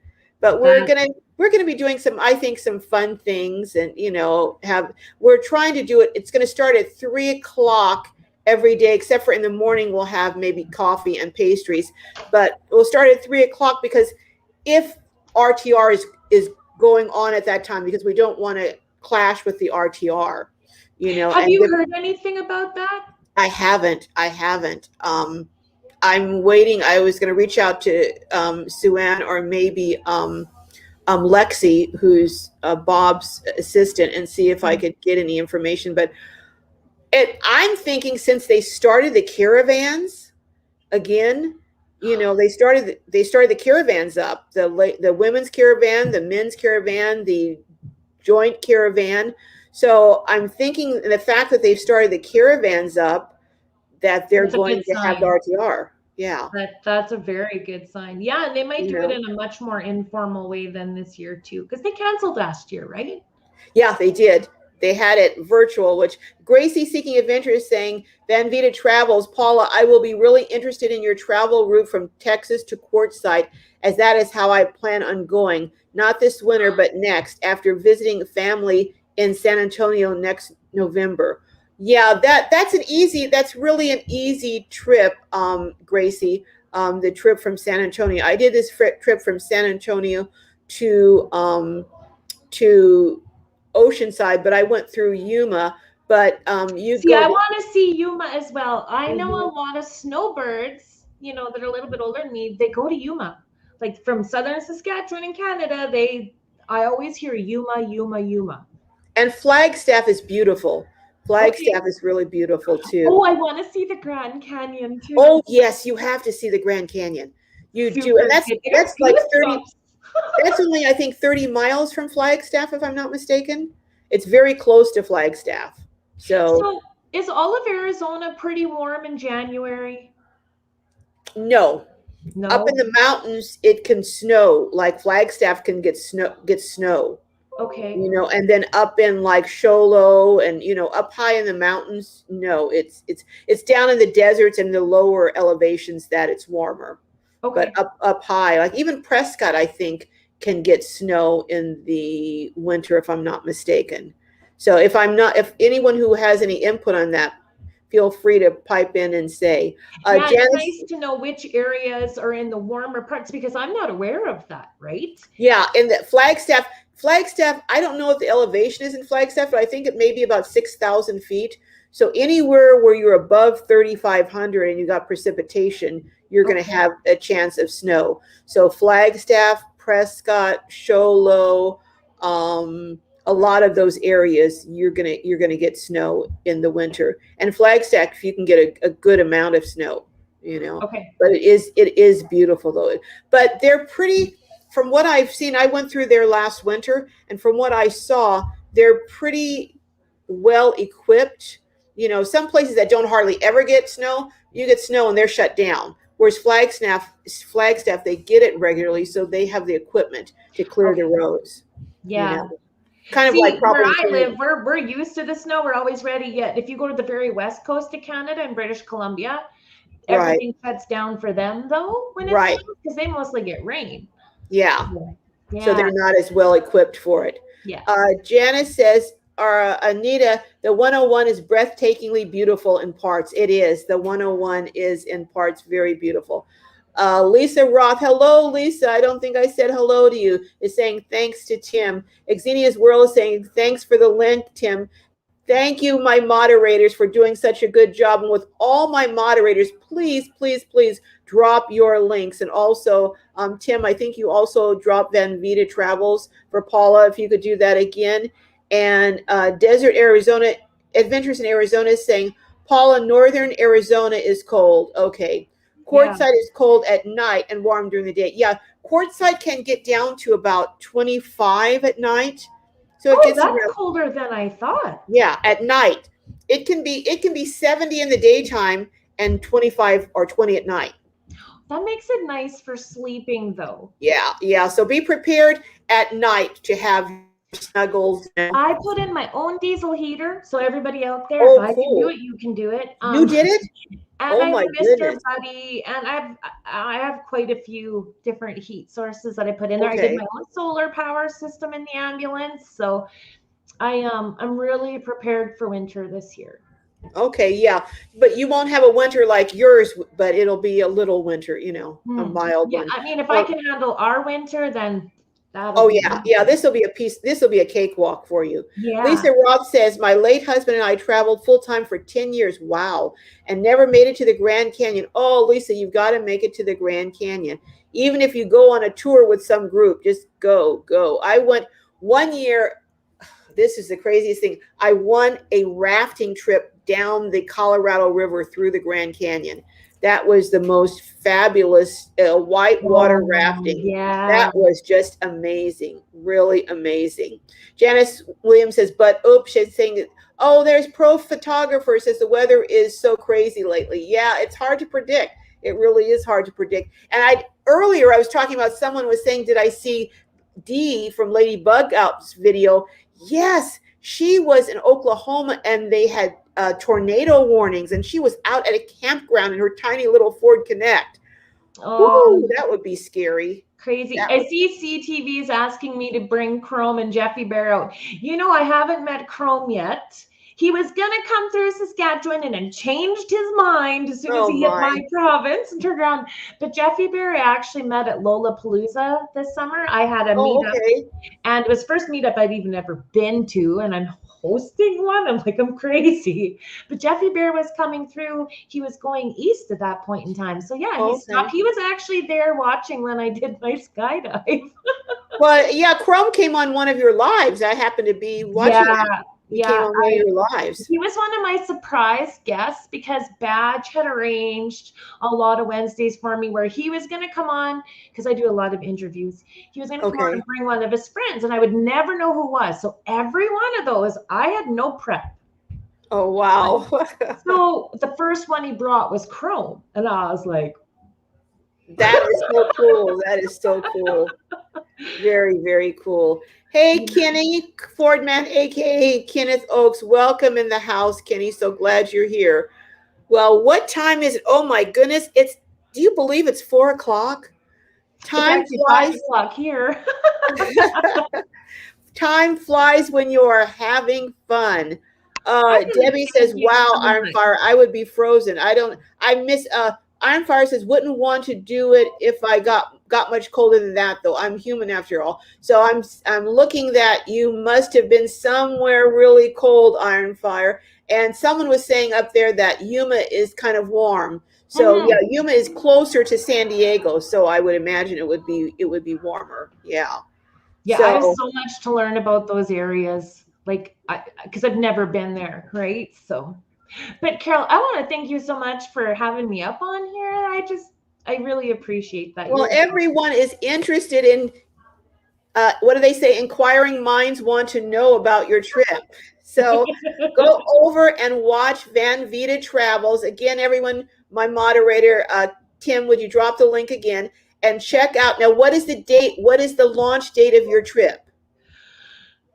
But That we're gonna be doing some, I think, some fun things, and you know, have we're trying to do it. It's going to start at 3 o'clock every day, except for in the morning we'll have maybe coffee and pastries. But we'll start at 3 o'clock because if RTR is going on at that time, because we don't want to clash with the RTR, you know, have and you give, heard anything about that? I haven't. I'm waiting. I was going to reach out to Sue-Ann or maybe Lexi, who's Bob's assistant, and see if I Mm. could get any information. But I'm thinking since they started the caravans again, you know, they started the caravans up, the women's caravan, the men's caravan, the joint caravan. So I'm thinking the fact that they've started the caravans up, that they're That's a going good to have the sign. RTR. Yeah, That's a very good sign. Yeah, and they might you do it know. in a much more informal way than this year too, because they canceled last year, right? Yeah, they did. They had it virtual, which Gracie Seeking Adventure is saying, Van Vita Travels, Paula, I will be really interested in your travel route from Texas to Quartzsite, as that is how I plan on going. Not this winter, but next, after visiting family in San Antonio next November. Yeah, that's really an easy trip, Gracie. The trip from San Antonio. I did this trip from San Antonio to to Oceanside, but I went through Yuma. But you See, go I to, want to see Yuma as well. I know a mhm. lot of snowbirds, that are a little bit older than me. They go to Yuma, like from southern Saskatchewan in Canada. I always hear Yuma, Yuma, Yuma. And Flagstaff is beautiful. Okay. Flagstaff is really beautiful too. Oh, I want to see the Grand Canyon too. Oh yes, you have to see the Grand Canyon. You do, and Super that's good. I got that's like 30. goosebumps. That's only, I think, 30 miles from Flagstaff, if I'm not mistaken. It's very close to Flagstaff. So So, is all of Arizona pretty warm in January? no, up in No. the mountains it can snow. Like Flagstaff can get snow. Okay. You know, and then up in like Sholo and, you know, up high in the mountains, no, it's down in the deserts and the lower elevations that it's warmer. But Okay. up high, like even Prescott, I think, can get snow in the winter, if I'm not mistaken. So if anyone who has any input on that, feel free to pipe in and say. Yeah, it's Janice, nice to know which areas are in the warmer parts because I'm not aware of that, right? yeah, in the Flagstaff, I don't know what the elevation is in Flagstaff, but I think it may be about 6,000 feet. So anywhere where you're above 3,500 and you got precipitation, you're going to Okay. have a chance of snow. So Flagstaff, Prescott, Show Low, a lot of those areas, you're gonna get snow in the winter. And Flagstaff, you can get a good amount of snow. you know. Okay. But it is beautiful though. But they're pretty. From what I've seen, I went through there last winter, and from what I saw, they're pretty well equipped. You know, some places that don't hardly ever get snow, you get snow and they're shut down. Whereas Flagstaff, they get it regularly, so they have the equipment to clear the Okay. roads. You Yeah. know, kind of like See, where property I clearing. live, we're used to the snow. We're always ready. Yet, if you go to the very west coast of Canada and British Columbia, Right, everything shuts down for them though when it right, snows because they mostly get rain. yeah. So, So yeah, they're not as well equipped for it. yeah. Janice says, Anita, the 101 is breathtakingly beautiful in parts. It is. The 101 is in parts very beautiful. Lisa Roth, hello, Lisa. I don't think I said hello to you. Is saying thanks to Tim. Xenia's World is saying thanks for the link, Tim. Thank you, my moderators, for doing such a good job. And with all my moderators, please, please, please drop your links. And also, Tim, I think you also dropped Van Vita Travels for Paula, if you could do that again. And Desert Arizona, Adventures in Arizona is saying, Paula, Northern Arizona is cold. Okay. Yeah. Quartzsite is cold at night and warm during the day. Yeah, Quartzsite can get down to about 25 at night. So it Oh, gets that's around, colder than I thought. yeah, at night. It can be 70 in the daytime and 25 or 20 at night. That makes it nice for sleeping, though. Yeah, yeah. So be prepared at night to have your snuggles. I put in my own diesel heater, so everybody out there, if Oh, I can do cool. it, you can do it. You did it? And Oh I have my a Mr. goodness. Buddy, and I have quite a few different heat sources that I put in there. I did Okay. my own solar power system in the ambulance, so I'm really prepared for winter this year. Okay, yeah. But you won't have a winter like yours, but it'll be a little winter, a mild Yeah, one. I mean, if I Um, can handle our winter, then that'll Oh be yeah, yeah. wonderful. This will be a piece. This will be a cakewalk for you. Yeah. Lisa Roth says, "My late husband and I traveled full time for 10 years. Wow, and never made it to the Grand Canyon. Oh, Lisa, you've got to make it to the Grand Canyon. Even if you go on a tour with some group, just go, go. I went one year. This is the craziest thing. I won a rafting trip down the Colorado River through the Grand Canyon. That was the most fabulous whitewater Oh, rafting. yeah. That was just amazing, really amazing. Janice Williams says, but oops, she's saying, oh, there's pro photographer says the weather is so crazy lately. Yeah, it's hard to predict. It really is hard to predict. And earlier I was talking about someone was saying, did I see Dee from Lady Bugout's video? Yes, she was in Oklahoma and they had tornado warnings, and she was out at a campground in her tiny little Ford Connect. Woo, Oh, that would be scary. crazy. That I would, see CTV is asking me to bring Chrome and Jeffy Bear out. I haven't met Chrome yet. He was gonna come through Saskatchewan and then changed his mind as soon as oh he hit my. my province and turned around. But Jeffy Bear I actually met at Lolapalooza this summer. I had a Oh, meetup, okay. and it was first meetup I'd even ever been to, and I'm hosting one. I'm like, I'm crazy. But Jeffy Bear was coming through. He was going east at that point in time. So yeah, he Oh, stopped. okay. He was actually there watching when I did my skydive. Well, yeah, Chrome came on one of your lives. I happened to be watching Yeah, that. He came yeah. on one of your lives. He was one of my surprise guests because Badge had arranged a lot of Wednesdays for me where he was going to come on because I do a lot of interviews. He was going to come on and Okay. bring one of his friends, and I would never know who it was. So every one of those, I had no prep. Oh, wow. So the first one he brought was Chrome, and I was like, That is so cool. That is so cool. Very, very cool. Hey, Kenny Fordman, aka Kenneth Oaks, welcome in the house, Kenny. So glad you're here. Well, what time is it? Oh my goodness. Do you believe it's 4 o'clock? it's Time actually five flies. o'clock here. Time flies when you are having fun. I really Debbie do says, enjoy wow, some of Iron it. Fire, I would be frozen. I miss, Iron Fire says, wouldn't want to do it if I got much colder than that, though. I'm human after all. So I'm looking that you must have been somewhere really cold, Iron Fire. And someone was saying up there that Yuma is kind of warm. So yeah, Mhm. Yuma is closer to San Diego, so I would imagine it would be warmer. Yeah. Yeah, I have So so much to learn about those areas, like, because I've never been there, right? So, But Carol, I want to thank you so much for having me up on here. I really appreciate that. Well, You're everyone is interested in what do they say? Inquiring minds want to know about your trip. So go over and watch Van Vita Travels. Again, everyone, my moderator, Tim, would you drop the link again and check out? Now, what is the date? What is the launch date of your trip?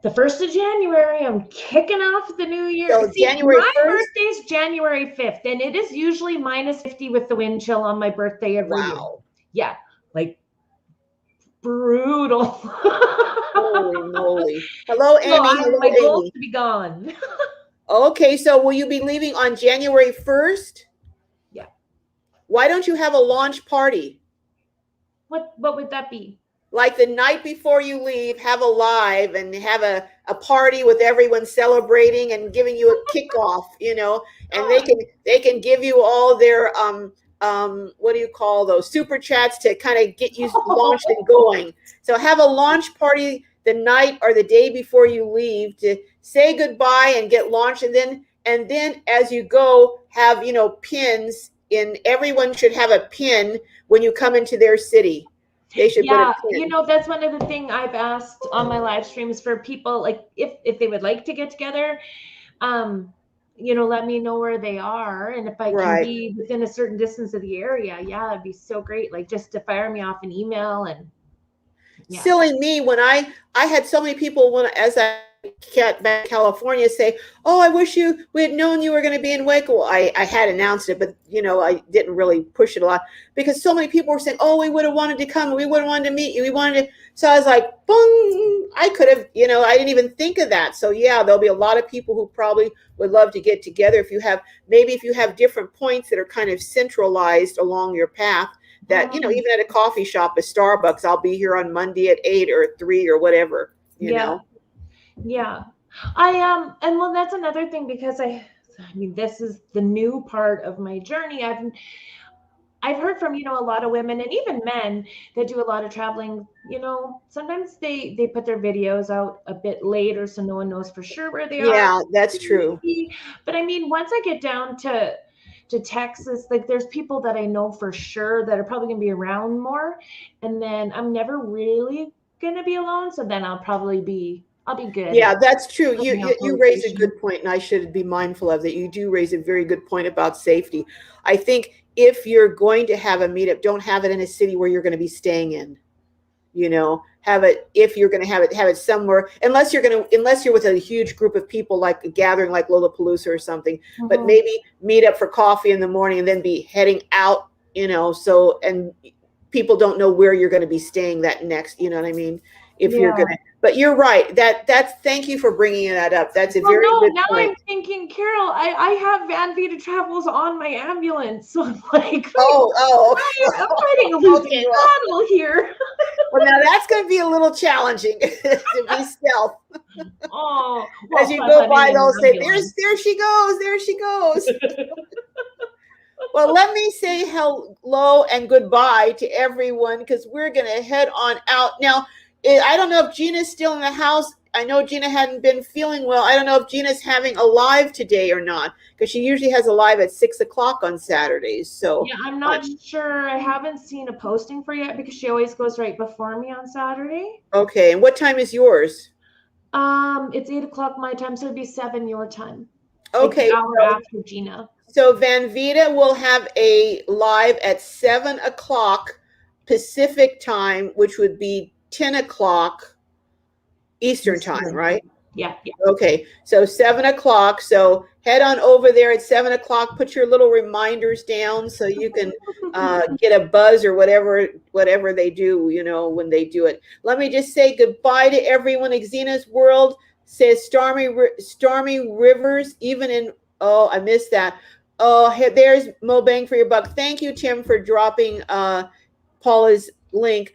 the 1st of January. I'm kicking off the new year. So See, January my 1st? birthday's January 5th, and it is usually minus 50 with the wind chill on my birthday every year. Wow. Yeah, like brutal. Holy moly. Hello, So Amy. Hello, my goal is Amy. to be gone. Okay, so will you be leaving on January 1st? Yeah. Why don't you have a launch party? What would that be? Like the night before you leave, have a live and have a party with everyone celebrating and giving you a kickoff, and they can give you all their what do you call those super chats to kind of get you launched and going. So have a launch party the night or the day before you leave to say goodbye and get launched, and then as you go have pins in. Everyone should have a pin when you come into their city. They should put a Yeah, pin. that's one of the things I've asked on my live streams for people, like if they would like to get together, let me know where they are, and if I can Right. be within a certain distance of the area, yeah, that'd be so great. Like just to fire me off an email and yeah. Silly me, when I had so many people when as I got back to California say, "Oh, I wish we had known you were going to be in Waco." I had announced it, but I didn't really push it a lot because so many people were saying, "Oh, we would have wanted to come. We would have wanted to meet you. We wanted to." So I was like, "Boom!" I could have, I didn't even think of that. So yeah, there'll be a lot of people who probably would love to get together. If you have different points that are kind of centralized along your path, that even at a coffee shop, a Starbucks, I'll be here on Monday at 8 or 3 or whatever. Yeah. And well, that's another thing, because I mean, this is the new part of my journey. I've heard from a lot of women and even men that do a lot of traveling. Sometimes they put their videos out a bit later so no one knows for sure where they are. Yeah, that's true. But I mean, once I get down to Texas, like there's people that I know for sure that are probably going to be around more, and then I'm never really going to be alone, so then I'll be good. Yeah, that's true. You raise a good point, and I should be mindful of that. You do raise a very good point about safety. I think if you're going to have a meetup, don't have it in a city where you're going to be staying in. Have it, if you're going to have it somewhere, unless you're with a huge group of people, like a gathering like Lolapalooza or something. Mm-hmm. But maybe meet up for coffee in the morning and then be heading out. So, and people don't know where you're going to be staying that next. You know what I mean? If you're going to. But you're right. That's thank you for bringing that up. That's a very good now point. I'm thinking, Carol, I have Van Vita Travels on my ambulance, so I'm like, I'm fighting a losing battle here. Well, now that's going to be a little challenging to be stealth. Oh, as you go by, they'll say, "There she goes, there she goes." Well, let me say hello and goodbye to everyone, because we're going to head on out now. I don't know if Gina's still in the house. I know Gina hadn't been feeling well. I don't know if Gina's having a live today or not, because she usually has a live at 6:00 on Saturdays. So yeah, I'm not sure. I haven't seen a posting for yet, because she always goes right before me on Saturday. Okay, and what time is yours? It's 8:00 my time, so it'd be 7 your time. Okay, like an hour after Gina. So Van Vita will have a live at 7:00 Pacific time, which would be 10:00 Eastern time, right? Yeah. Okay, so 7:00. So head on over there at 7:00. Put your little reminders down so you can get a buzz or whatever they do, when they do it. Let me just say goodbye to everyone. Xena's World says stormy rivers, even in. Oh, I missed that. Oh, there's Mo Bang for your buck. Thank you, Tim, for dropping Paula's link.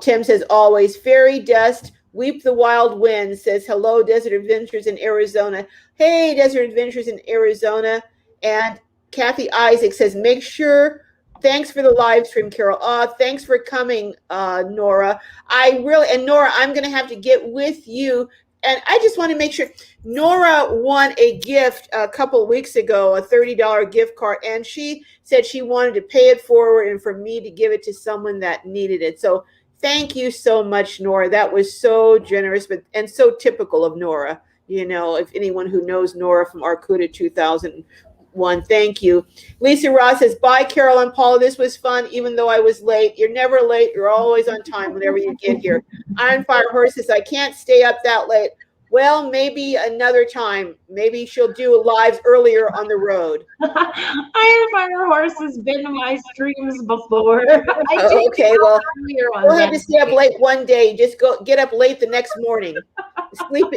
Tim says, always fairy dust, weep the wild wind. Says, hello, Desert Adventures in Arizona. Hey, Desert Adventures in Arizona. And Kathy Isaac says, make sure, thanks for the live stream, Carol. Thanks for coming, Nora. Nora, I'm going to have to get with you and I just want to make sure Nora won a gift a couple of weeks ago, a $30 gift card, and she said she wanted to pay it forward and for me to give it to someone that needed it. So thank you so much, Nora. That was so generous, but and so typical of Nora. You know, if anyone who knows Nora from Arcuda 2001, thank you. Lisa Ross says, bye, Carol and Paula. This was fun, even though I was late. You're never late. You're always on time whenever you get here. Iron Fire Horse says, I can't stay up that late. Well, maybe another time. Maybe she'll do lives earlier on the road. Iron Fire Horse has been in my streams before. I do Okay, well, earlier on we'll have to stay up Wednesday. late one day. Just get up late the next morning.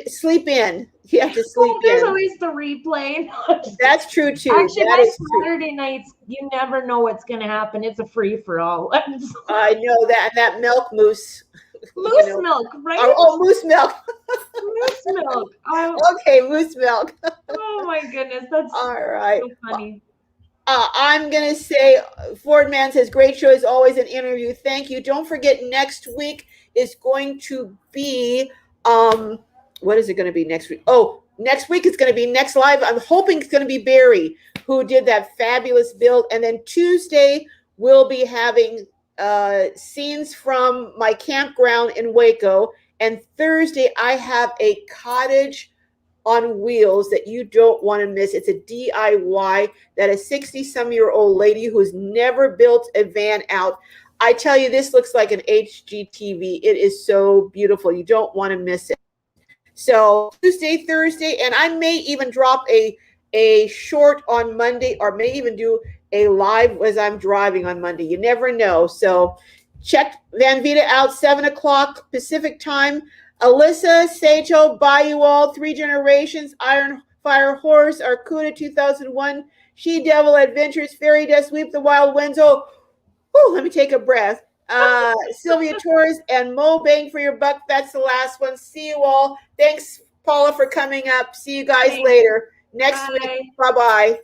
Sleep in. You have to sleep There's in. always the replay. That's true too. Actually, That my is true. Saturday nights, you never know what's going to happen. It's a free for all. I know that, and that milk mousse. Moose milk, right? Oh, moose milk. Moose milk. Okay, moose milk. Oh my goodness, that's All right. so funny. I'm going to say, Ford Man says, great show as always, an interview. Thank you. Don't forget, next week is going to be, what is it going to be next week? Oh, next week it's going to be Next Live. I'm hoping it's going to be Barry, who did that fabulous build. And then Tuesday, we'll be having scenes from my campground in Waco. And Thursday, I have a cottage on wheels that you don't want to miss. It's a DIY that a 60-some-year-old lady who's never built a van out. I tell you, this looks like an HGTV. It is so beautiful. You don't want to miss it. So Tuesday, Thursday, and I may even drop a short on Monday, or may even do a live as I'm driving on Monday. You never know. So check Van Vita out, 7 o'clock Pacific time. Alyssa, Sato, Bayou All, Three Generations, Iron Fire Horse, Arcuda 2001, She Devil Adventures, Fairy Dust, Sweep the Wild Winds. Oh, let me take a breath. Sylvia Torres and Mo Bang for your buck. That's the last one. See you all. Thanks, Paula, for coming up. See you guys later next week. Bye-bye.